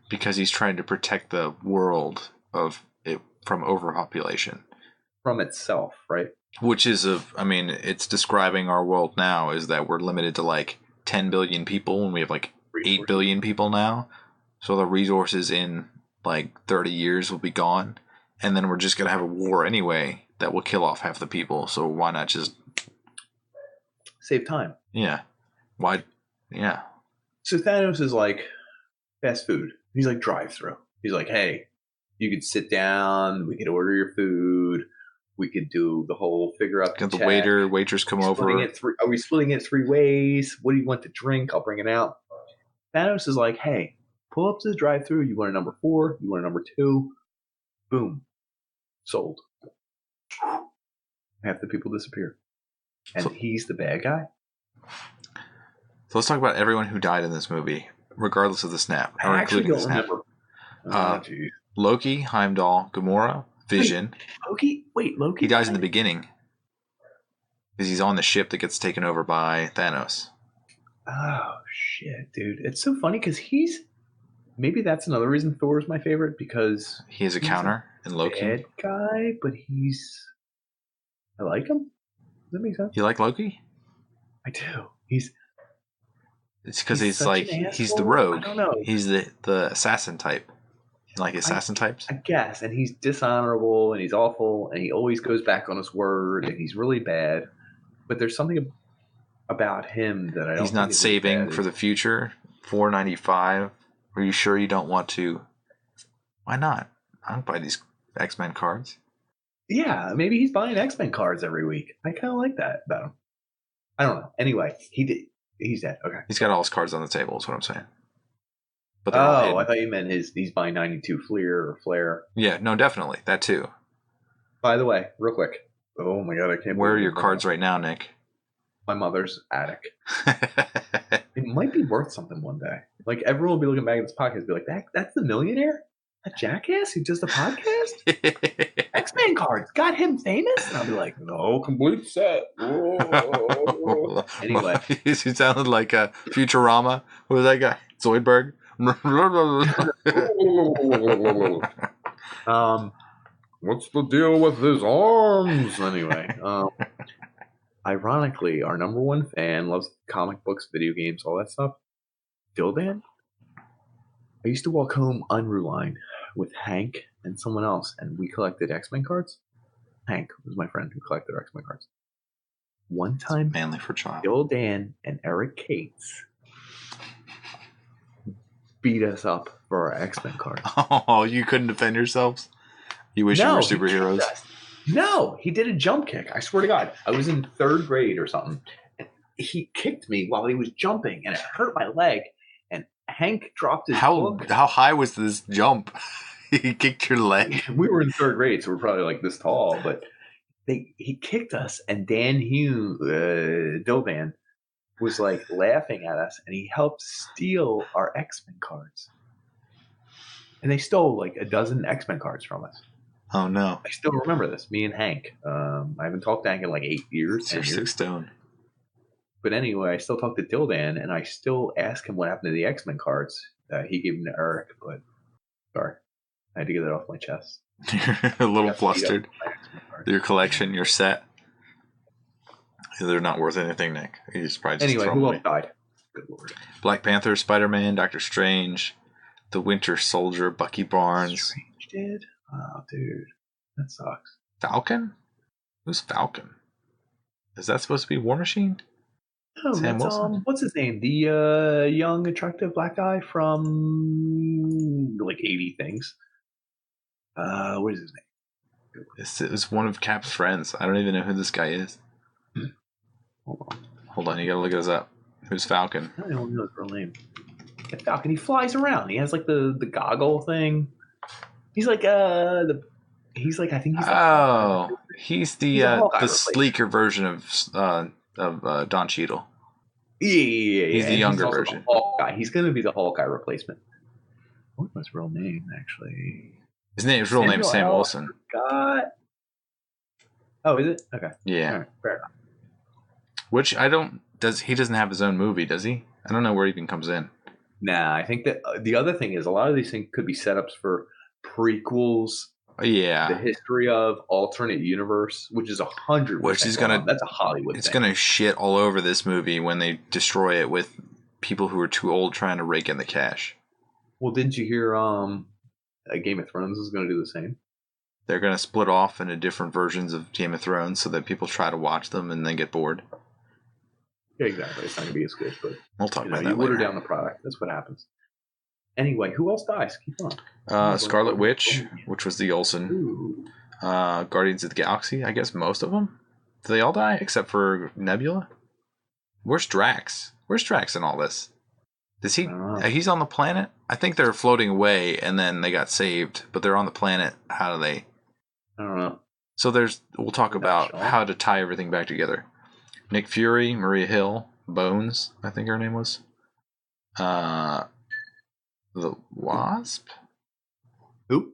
Speaker 1: Because he's trying to protect the world from overpopulation.
Speaker 2: From itself, right?
Speaker 1: Which is it's describing our world now is that we're limited to 10 billion people and we have 8 billion people now. So the resources in 30 years will be gone. And then we're just going to have a war anyway that will kill off half the people. So why not just
Speaker 2: save time?
Speaker 1: Yeah. Why? Yeah.
Speaker 2: So Thanos is like fast food. He's like drive-through. He's like, hey, you could sit down. We could order your food. We could do the whole figure out.
Speaker 1: Get the waitress come over.
Speaker 2: Are we splitting it 3 ways? What do you want to drink? I'll bring it out. Thanos is like, hey, pull up to the drive-thru. You want a number 4? You want a number 2? Boom. Sold. Half the people disappear. And he's the bad guy?
Speaker 1: So let's talk about everyone who died in this movie, regardless of the snap.
Speaker 2: I actually don't remember.
Speaker 1: Loki, Heimdall, Gamora, Vision.
Speaker 2: Loki?
Speaker 1: He dies in the beginning. Because he's on the ship that gets taken over by Thanos.
Speaker 2: Oh, shit, dude. It's so funny because maybe that's another reason Thor is my favorite, because
Speaker 1: he has a counter in Loki.
Speaker 2: Bad guy, but I like him. Does that make sense?
Speaker 1: You like Loki?
Speaker 2: I do.
Speaker 1: It's because he's the rogue. I don't know. He's the assassin type. You like assassin types?
Speaker 2: I guess. And he's dishonorable and he's awful and he always goes back on his word and he's really bad. But there's something about him that I don't.
Speaker 1: He's not saving for the future. $4.95. Are you sure you don't want to? Why not? I don't buy these X-Men cards.
Speaker 2: Yeah, maybe he's buying X-Men cards every week. I kind of like that about him. I don't know. Anyway, he's dead. Okay.
Speaker 1: He's got all his cards on the table, is what I'm saying. But
Speaker 2: I thought you meant he's buying 92 flir.
Speaker 1: Yeah, no, definitely. That too.
Speaker 2: By the way, real quick. Oh my god, I can't.
Speaker 1: Where are your cards right now, Nick?
Speaker 2: My mother's attic. It might be worth something one day. Like everyone will be looking back at this podcast and be like, that's the millionaire? That jackass who does the podcast? X-Men cards got him famous? And I'll be like, no, complete set. Anyway.
Speaker 1: He sounded like Futurama. Who was that guy? Zoidberg?
Speaker 2: What's the deal with his arms? Anyway, ironically, our number one fan loves comic books, video games, all that stuff. Dildan. I used to walk home unrelined with Hank and someone else, and we collected X-Men cards. Hank was my friend who collected X-Men cards. One time,
Speaker 1: manly for child.
Speaker 2: Dildan and Eric Cates beat us up for our X-Men cards.
Speaker 1: Oh, you couldn't defend yourselves? You wish you were superheroes?
Speaker 2: No, he did a jump kick. I swear to God, I was in 3rd grade or something. And he kicked me while he was jumping, and it hurt my leg. And Hank dropped his book.
Speaker 1: How high was this jump? He kicked your leg.
Speaker 2: We were in 3rd grade, so we're probably like this tall. But he kicked us, and Dan Hugh, Doban, was like laughing at us, and he helped steal our X-Men cards. And they stole like a dozen X-Men cards from us.
Speaker 1: Oh no!
Speaker 2: I still remember this. Me and Hank. I haven't talked to Hank in like 8 years.
Speaker 1: You're 6 stone.
Speaker 2: But anyway, I still talk to Dildan, and I still ask him what happened to the X-Men cards. He gave them to Eric, but sorry, I had to get that off my chest.
Speaker 1: You're a little flustered. Your collection, your set. They're not worth anything, Nick. He's probably just
Speaker 2: anyway, who else died? Good Lord.
Speaker 1: Black Panther, Spider-Man, Doctor Strange, the Winter Soldier, Bucky Barnes.
Speaker 2: Strange did? Oh, dude. That sucks.
Speaker 1: Falcon? Who's Falcon? Is that supposed to be War Machine?
Speaker 2: Oh, Sam Wilson. What's his name? The young, attractive black guy from like 80 Things. What is his name?
Speaker 1: It's one of Cap's friends. I don't even know who this guy is. Hold on, you gotta look this up. Who's Falcon?
Speaker 2: I don't know his real name. That Falcon, he flies around. He has like the goggle thing. He's like I think he's the sleeker version of Don Cheadle. Yeah.
Speaker 1: He's the younger version.
Speaker 2: He's gonna be the Hawkeye replacement. What's his real name actually?
Speaker 1: His real name is Sam Wilson.
Speaker 2: God. Oh, is it? Okay.
Speaker 1: Yeah.
Speaker 2: Right, fair enough.
Speaker 1: Which he doesn't have his own movie, does he? I don't know where he even comes in.
Speaker 2: Nah, I think that the other thing is a lot of these things could be setups for prequels.
Speaker 1: Yeah.
Speaker 2: The history of alternate universe, which is 100%.
Speaker 1: Which is
Speaker 2: that's a Hollywood
Speaker 1: It's
Speaker 2: thing.
Speaker 1: gonna shit all over this movie when they destroy it with people who are too old trying to rake in the cash.
Speaker 2: Well, didn't you hear Game of Thrones is gonna do the same?
Speaker 1: They're gonna split off into different versions of Game of Thrones so that people try to watch them and then get bored.
Speaker 2: Yeah, exactly. It's not gonna be as good, but
Speaker 1: we'll talk about that
Speaker 2: you
Speaker 1: later.
Speaker 2: water down the product. That's what happens. Anyway, who else dies? Keep on.
Speaker 1: Scarlet Witch, which was the Olsen. Guardians of the Galaxy, I guess most of them. Do they all die except for Nebula? Where's Drax? Where's Drax in all this? Does he? He's on the planet. I think they're floating away and then they got saved, but they're on the planet. How do they?
Speaker 2: I don't know.
Speaker 1: So we'll talk about how to tie everything back together. Nick Fury, Maria Hill, Bones, I think her name was. The Wasp?
Speaker 2: Who?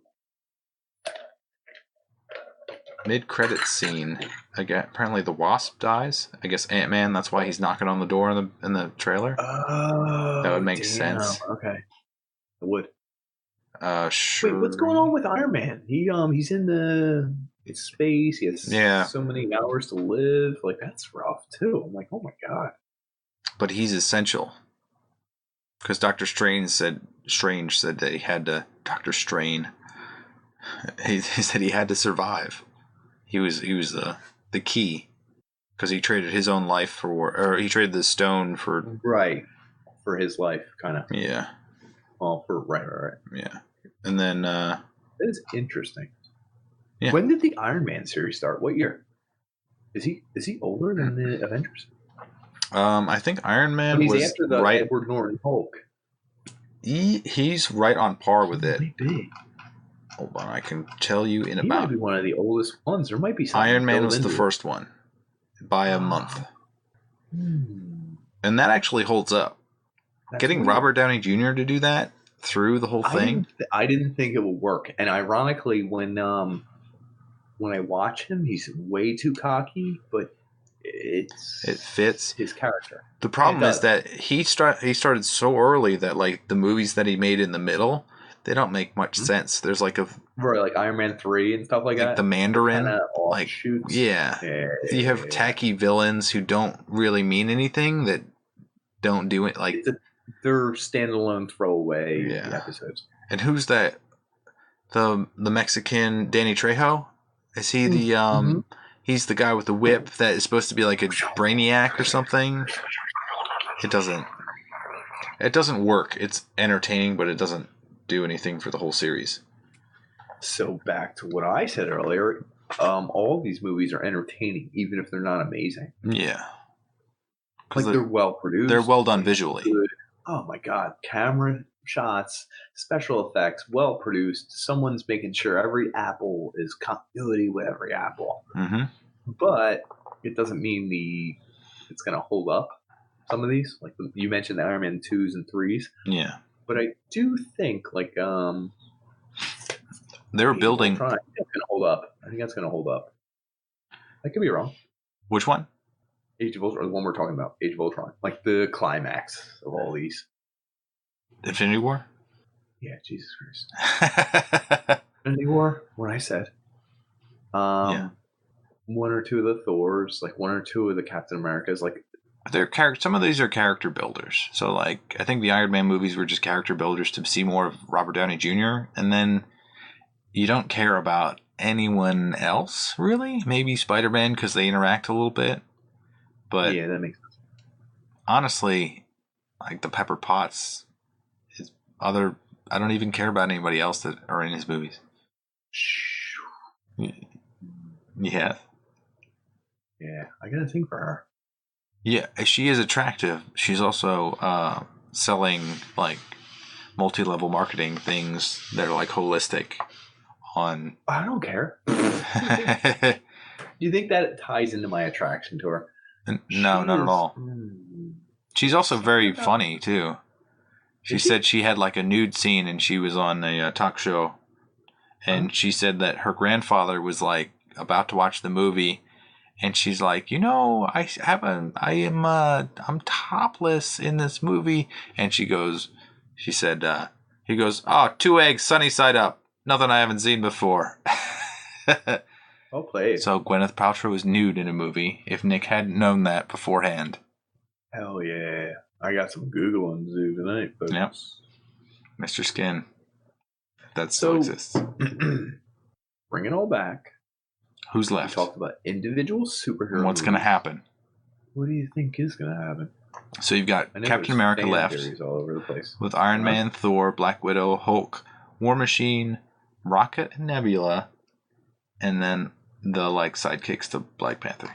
Speaker 1: Mid-credit scene. Again, apparently the Wasp dies. I guess Ant-Man, that's why he's knocking on the door in the trailer.
Speaker 2: Oh,
Speaker 1: that would make sense.
Speaker 2: Okay. It would.
Speaker 1: Sure.
Speaker 2: Wait, what's going on with Iron Man? He's in space. He has so many hours to live. Like, that's rough, too. I'm like, oh my God.
Speaker 1: But he's essential. Because Doctor Strange said that he had to. Dr. Strain. He said he had to survive. He was the key. Because he traded his own life he traded the stone for.
Speaker 2: Right. For his life, kind of.
Speaker 1: Yeah.
Speaker 2: Well, right.
Speaker 1: Yeah. And then.
Speaker 2: That is interesting.
Speaker 1: Yeah.
Speaker 2: When did the Iron Man series start? What year? Is he older than the Avengers?
Speaker 1: I think Iron Man was
Speaker 2: after the
Speaker 1: right.
Speaker 2: Edward Norton Hulk.
Speaker 1: He's right on par with it.
Speaker 2: Maybe.
Speaker 1: Hold on, I can tell you in
Speaker 2: he
Speaker 1: about.
Speaker 2: Might be one of the oldest ones. There might be something.
Speaker 1: Iron Man was the first one by a month, and that actually holds up. Getting weird. Robert Downey Jr. to do that through the whole thing.
Speaker 2: I didn't think it would work, and ironically, when I watch him, he's way too cocky, but it
Speaker 1: fits
Speaker 2: his character.
Speaker 1: The problem is that he started so early that like the movies that he made in the middle, they don't make much sense. There's like
Speaker 2: like Iron Man 3 and stuff like that.
Speaker 1: The Mandarin, like
Speaker 2: shoots.
Speaker 1: Yeah. You have tacky villains who don't really mean anything that don't do it like
Speaker 2: they're standalone throwaway episodes.
Speaker 1: And who's that? The Mexican Danny Trejo? Is he the he's the guy with the whip that is supposed to be like a brainiac or something? It doesn't work. It's entertaining, but it doesn't do anything for the whole series.
Speaker 2: So back to what I said earlier, all these movies are entertaining, even if they're not amazing.
Speaker 1: Yeah.
Speaker 2: Like they're well produced.
Speaker 1: They're well done visually.
Speaker 2: Good. Oh my god, camera shots, special effects, well produced. Someone's making sure every apple is continuity with every apple.
Speaker 1: Mm-hmm.
Speaker 2: But it doesn't mean it's going to hold up. Some of these, like you mentioned, the Iron Man 2s and 3s.
Speaker 1: Yeah.
Speaker 2: But I do think like
Speaker 1: they were building.
Speaker 2: I think that's going to hold up. I think that's going to hold up. I could be wrong.
Speaker 1: Which one?
Speaker 2: Age of Ultron, or the one we're talking about, Age of Ultron, like the climax of all these.
Speaker 1: Infinity War?
Speaker 2: Yeah, Jesus Christ. Infinity War, what I said.
Speaker 1: Yeah.
Speaker 2: One or two of the Thors, like one or two of the Captain Americas, like
Speaker 1: some of these are character builders. So like I think the Iron Man movies were just character builders to see more of Robert Downey Jr. And then you don't care about anyone else really. Maybe Spider-Man because they interact a little bit. But
Speaker 2: yeah, that makes sense.
Speaker 1: Honestly, like the Pepper Potts is other. I don't even care about anybody else that are in his movies. Yeah.
Speaker 2: Yeah, I gotta think for her.
Speaker 1: Yeah, she is attractive. She's also selling like multi-level marketing things that are like holistic on.
Speaker 2: I don't care. You think that ties into my attraction to her?
Speaker 1: No, not at all. She's also very funny too. She said she had like a nude scene and she was on a talk show, and she said that her grandfather was like about to watch the movie, and she's like, I'm topless in this movie, and he goes, oh, 2 eggs sunny side up, nothing I haven't seen before.
Speaker 2: Well played.
Speaker 1: So Gwyneth Paltrow is nude in a movie. If Nick hadn't known that beforehand.
Speaker 2: Hell yeah. I got some Googling to do tonight, folks.
Speaker 1: Yep. Mr. Skin. That still exists.
Speaker 2: Bring it all back.
Speaker 1: Who's left?
Speaker 2: We talked about individual superheroes.
Speaker 1: What's going to happen?
Speaker 2: What do you think is going to happen?
Speaker 1: So you've got Captain America left.
Speaker 2: All over the place.
Speaker 1: With Iron Man, Thor, Black Widow, Hulk, War Machine, Rocket, and Nebula. And then the like sidekicks to Black Panther.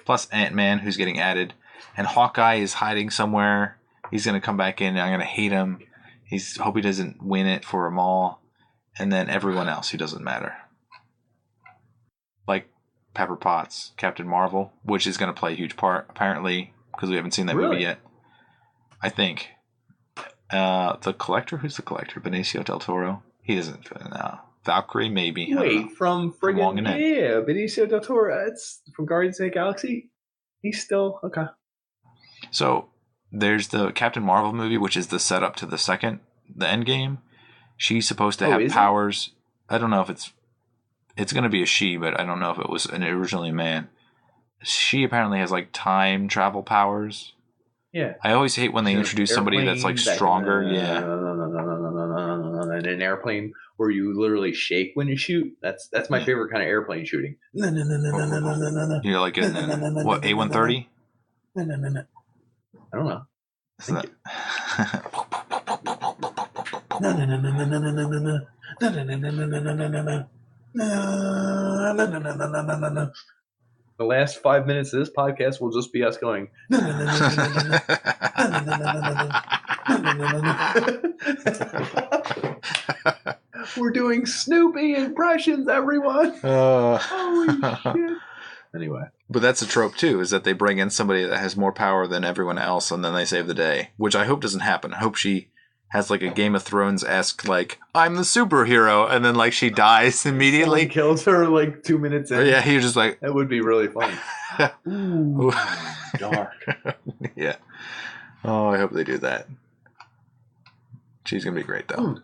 Speaker 1: Plus Ant-Man, who's getting added. And Hawkeye is hiding somewhere. He's going to come back in and I'm going to hate him. Hope he doesn't win it for them all. And then everyone else who doesn't matter. Like Pepper Potts, Captain Marvel, which is going to play a huge part, apparently, because we haven't seen that movie yet. I think. The Collector? Who's the Collector? Benicio del Toro? He doesn't know. Valkyrie, maybe.
Speaker 2: Wait, from friggin' Benicio del Toro. It's from Guardians of the Galaxy. He's still okay.
Speaker 1: So there's the Captain Marvel movie, which is the setup to the end game. She's supposed to have powers. I don't know if it's going to be a she, but I don't know if it was originally a man. She apparently has like time travel powers.
Speaker 2: Yeah.
Speaker 1: I always hate when they introduce somebody that's like stronger. Yeah.
Speaker 2: And an airplane where you literally shake when you shoot. That's my favorite kind of airplane shooting.
Speaker 1: You're like in what, A130?
Speaker 2: I don't know. The last 5 minutes of this podcast will just be us going. We're doing Snoopy impressions, everyone. Holy shit. Anyway.
Speaker 1: But that's a trope too, is that they bring in somebody that has more power than everyone else and then they save the day, which I hope doesn't happen. I hope she has like a Game of Thrones-esque, like, I'm the superhero, and then like she dies immediately.
Speaker 2: Someone kills her like 2 minutes in.
Speaker 1: Yeah, you're just like...
Speaker 2: That would be really funny. Ooh, dark.
Speaker 1: Yeah. Oh, I hope they do that. She's going to be great, though.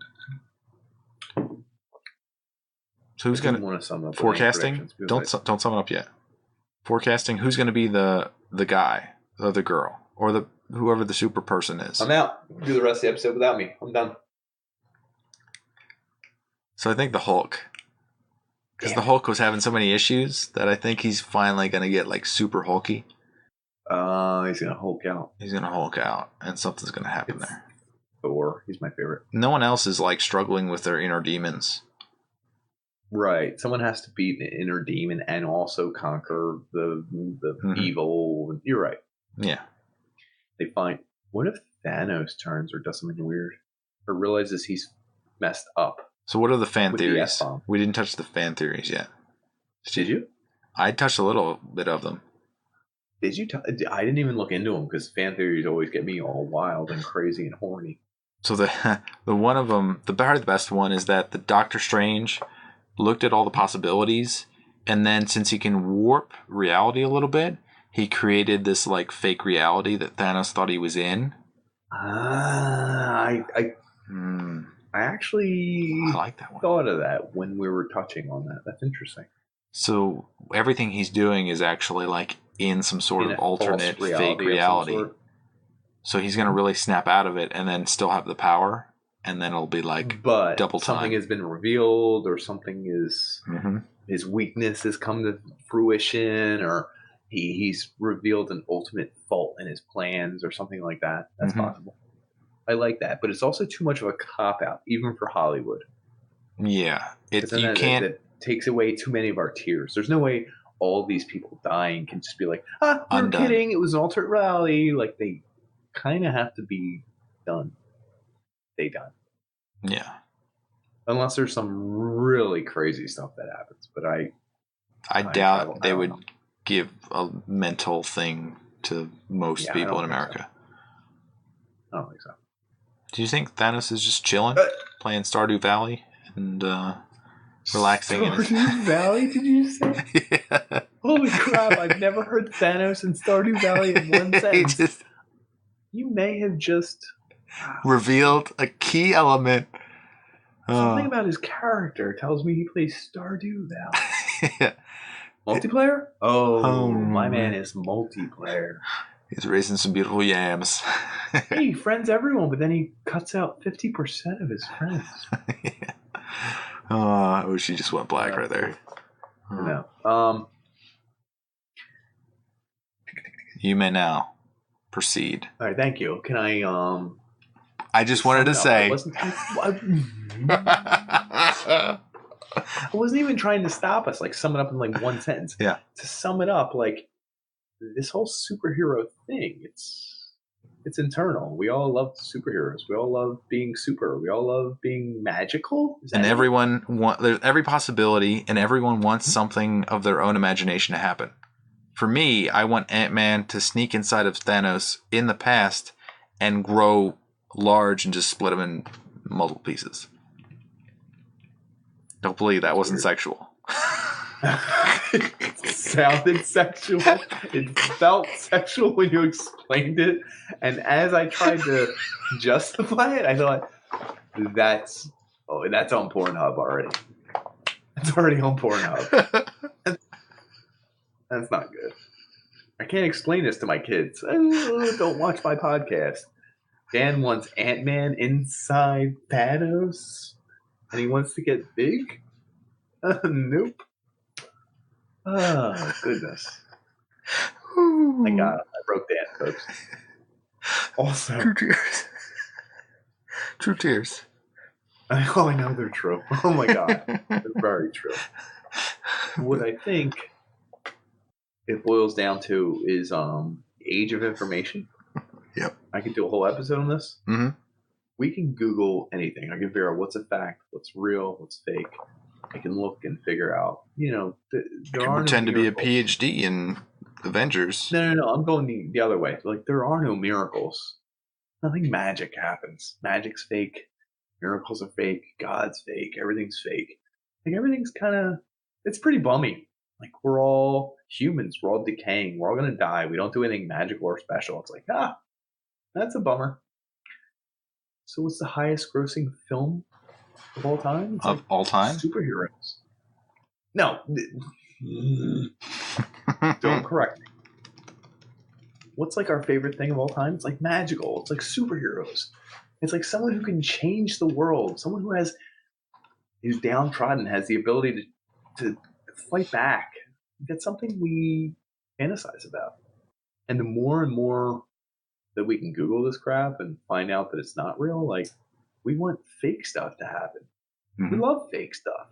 Speaker 1: So who's going to...
Speaker 2: sum up
Speaker 1: forecasting? Don't sum it up yet. Forecasting, who's going to be the guy, or the girl, or whoever the super person is?
Speaker 2: I'm out. Do the rest of the episode without me. I'm done.
Speaker 1: So I think the Hulk. Because the Hulk was having so many issues that I think he's finally going to get like super hulky.
Speaker 2: He's going to Hulk out.
Speaker 1: He's going to Hulk out, and something's going to happen there.
Speaker 2: Thor. He's my favorite.
Speaker 1: No one else is like struggling with their inner demons.
Speaker 2: Right. Someone has to beat the inner demon and also conquer the evil. You're right.
Speaker 1: Yeah.
Speaker 2: They find, what if Thanos turns or does something weird or realizes he's messed up?
Speaker 1: So what are the fan
Speaker 2: With the
Speaker 1: theories?
Speaker 2: F-bomb.
Speaker 1: We didn't touch the fan theories yet.
Speaker 2: Did you?
Speaker 1: I touched a little bit of them.
Speaker 2: Did you? I didn't even look into them because fan theories always get me all wild and crazy and horny.
Speaker 1: So the one of them, probably the best one, is that the Doctor Strange looked at all the possibilities, and then since he can warp reality a little bit, he created this like fake reality that Thanos thought he was in.
Speaker 2: I actually
Speaker 1: like that one.
Speaker 2: Thought of that when we were touching on that. That's interesting.
Speaker 1: So everything he's doing is actually like in some sort of alternate fake reality. So he's going to really snap out of it and then still have the power, and then it'll be like double time.
Speaker 2: Something has been revealed, or something is his weakness has come to fruition, or he's revealed an ultimate fault in his plans, or something like that. That's possible. I like that, but it's also too much of a cop out, even for Hollywood.
Speaker 1: Yeah,
Speaker 2: you can't. It takes away too many of our tears. There's no way all these people dying can just be like, we're kidding. It was an alternate reality. Like, they kind of have to be done. They done.
Speaker 1: Yeah.
Speaker 2: Unless there's some really crazy stuff that happens, but
Speaker 1: I doubt they would give a mental thing to most people in America.
Speaker 2: I don't think so.
Speaker 1: Do you think Thanos is just chilling, playing Stardew Valley, and relaxing?
Speaker 2: Stardew Valley, did you say?
Speaker 1: Yeah.
Speaker 2: Holy crap, I've never heard Thanos and Stardew Valley in one sentence. You may have just
Speaker 1: revealed a key element.
Speaker 2: Something about his character tells me he plays Stardew Valley.
Speaker 1: Yeah.
Speaker 2: Multiplayer? Oh, my man is multiplayer.
Speaker 1: He's raising some beautiful yams.
Speaker 2: Hey, he friends everyone, but then he cuts out 50% of his friends.
Speaker 1: Yeah. I wish he just went black right there.
Speaker 2: No.
Speaker 1: You may now proceed.
Speaker 2: All right, thank you. Can
Speaker 1: I just wanted to say.
Speaker 2: I wasn't even trying to stop us. Like, sum it up in like one sentence.
Speaker 1: Yeah.
Speaker 2: To sum it up, like, this whole superhero thing, it's internal. We all love superheroes. We all love being super. We all love being magical.
Speaker 1: And there's every possibility, and everyone wants something of their own imagination to happen. For me, I want Ant-Man to sneak inside of Thanos in the past and grow large and just split him in multiple pieces. Hopefully that wasn't sexual.
Speaker 2: It sounded sexual. It felt sexual when you explained it. And as I tried to justify it, I thought, that's on Pornhub already. It's already on Pornhub. That's not good. I can't explain this to my kids. Don't watch my podcast. Dan wants Ant-Man inside Thanos, and he wants to get big? Nope. Oh, goodness. Thank God I broke Dan, folks. Also,
Speaker 1: True tears. True tears.
Speaker 2: I know they're true. Oh my God. They're very true. What I think it boils down to is age of information.
Speaker 1: Yep.
Speaker 2: I could do a whole episode on this.
Speaker 1: Mm-hmm.
Speaker 2: We can Google anything. I can figure out what's a fact, what's real, what's fake. I can look and figure out, there are
Speaker 1: pretend to be a PhD in Avengers.
Speaker 2: No. I'm going the other way. Like, there are no miracles. Nothing magic happens. Magic's fake. Miracles are fake. God's fake. Everything's fake. Like, everything's kind of, it's pretty bummy. Like, we're all humans. We're all decaying. We're all going to die. We don't do anything magical or special. It's like, that's a bummer. So what's the highest grossing film of all time? It's
Speaker 1: all time?
Speaker 2: Superheroes. No. Don't correct me. What's like our favorite thing of all time? It's like magical. It's like superheroes. It's like someone who can change the world. Someone who's downtrodden, has the ability to fight back. That's something we fantasize about. And the more and more that we can Google this crap and find out that it's not real, like, we want fake stuff to happen. Mm-hmm. We love fake stuff.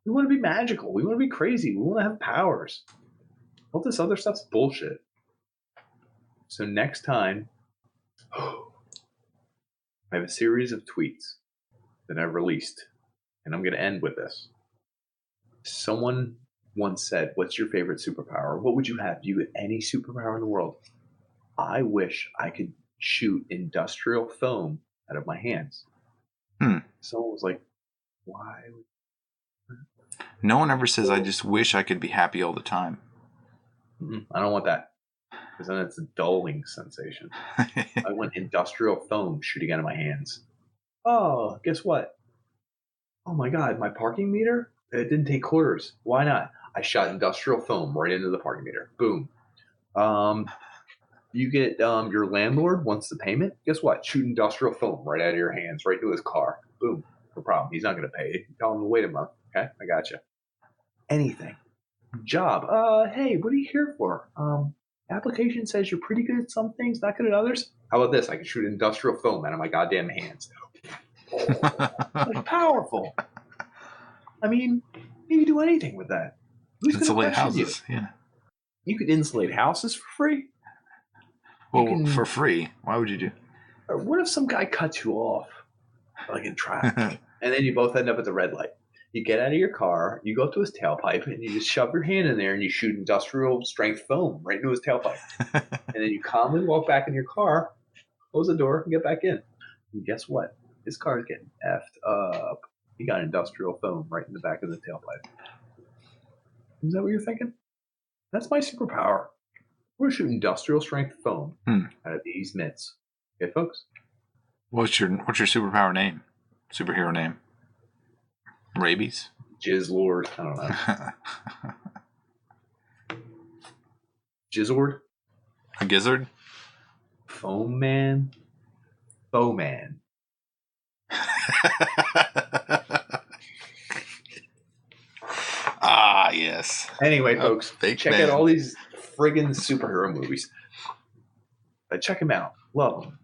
Speaker 2: We want to be magical. We want to be crazy. We want to have powers. All this other stuff's bullshit. So next time, I have a series of tweets that I've released, and I'm going to end with this. Someone once said, "What's your favorite superpower? What would you have? Do you have any superpower in the world?" I wish I could shoot industrial foam out of my hands. Someone was like, "Why?"
Speaker 1: No one ever says, "I just wish I could be happy all the time."
Speaker 2: I don't want that, because then it's a dulling sensation. I want industrial foam shooting out of my hands. Oh, guess what? Oh my God, my parking meter? It didn't take quarters. Why not? I shot industrial foam right into the parking meter. Boom. You get your landlord wants the payment. Guess what? Shoot industrial foam right out of your hands, right into his car. Boom. No problem. He's not going to pay it. Tell him to wait a month. Okay, I got you. Anything. Job. Hey, what are you here for? Application says you're pretty good at some things, not good at others. How about this? I can shoot industrial foam out of my goddamn hands. That's powerful. I mean, you can do anything with that. Who's going to
Speaker 1: Insulate
Speaker 2: question
Speaker 1: houses,
Speaker 2: you?
Speaker 1: yeah.
Speaker 2: You could insulate houses for free.
Speaker 1: Well, for free. Why would you do?
Speaker 2: Or what if some guy cuts you off, like in traffic, and then you both end up at the red light? You get out of your car, you go up to his tailpipe, and you just shove your hand in there and you shoot industrial strength foam right into his tailpipe. And then you calmly walk back in your car, close the door, and get back in. And guess what? His car is getting effed up. He got industrial foam right in the back of the tailpipe. Is that what you're thinking? That's my superpower. We're going to shoot industrial strength foam out of these mitts. Okay, folks?
Speaker 1: What's your superpower name? Superhero name? Rabies?
Speaker 2: Jizz Lord. I don't know. Jizzord?
Speaker 1: A gizzard?
Speaker 2: Foam Man? Foam Man.
Speaker 1: Ah, yes.
Speaker 2: Anyway, folks, check out all these friggin' superhero movies. Check them out. Love them.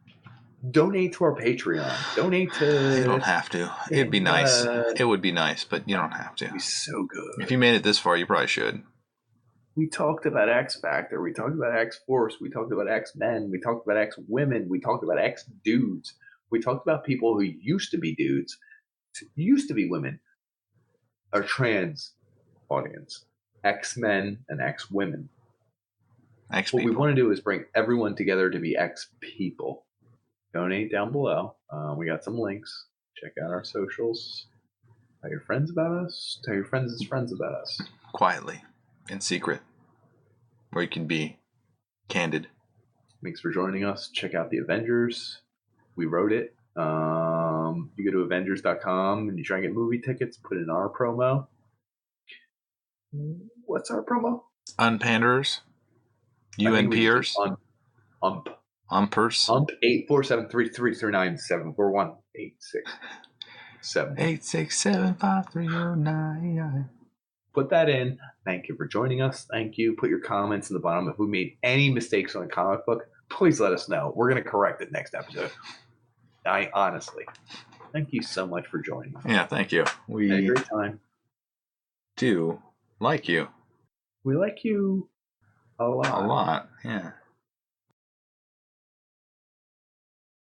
Speaker 2: Donate to our Patreon. Donate to...
Speaker 1: You don't have to. It'd be nice. It would be nice, but you don't have to.
Speaker 2: It'd be so good.
Speaker 1: If you made it this far, you probably should.
Speaker 2: We talked about X Factor. We talked about X Force. We talked about X Men. We talked about X Women. We talked about X Dudes. We talked about people who used to be dudes, used to be women, are trans audience. X Men and X Women.
Speaker 1: X
Speaker 2: What
Speaker 1: people.
Speaker 2: we want to do is bring everyone together to be X people. Donate down below. We got some links. Check out our socials. Tell your friends about us. Tell your friends' friends about us.
Speaker 1: Quietly. In secret. Where you can be candid.
Speaker 2: Thanks for joining us. Check out the Avengers. We wrote it. You go to Avengers.com and you try and get movie tickets. Put in our promo. What's our promo?
Speaker 1: Unpanderers. UnPers.
Speaker 2: UnP.
Speaker 1: Umpers.
Speaker 2: UnP 8473339741867.
Speaker 1: 8675309.
Speaker 2: Put that in. Thank you for joining us. Thank you. Put your comments in the bottom. If we made any mistakes on a comic book, please let us know. We're going to correct it next episode. Honestly. Thank you so much for joining us.
Speaker 1: Yeah, thank you. We
Speaker 2: had a great time.
Speaker 1: Do like you.
Speaker 2: We like you a lot.
Speaker 1: A lot, yeah.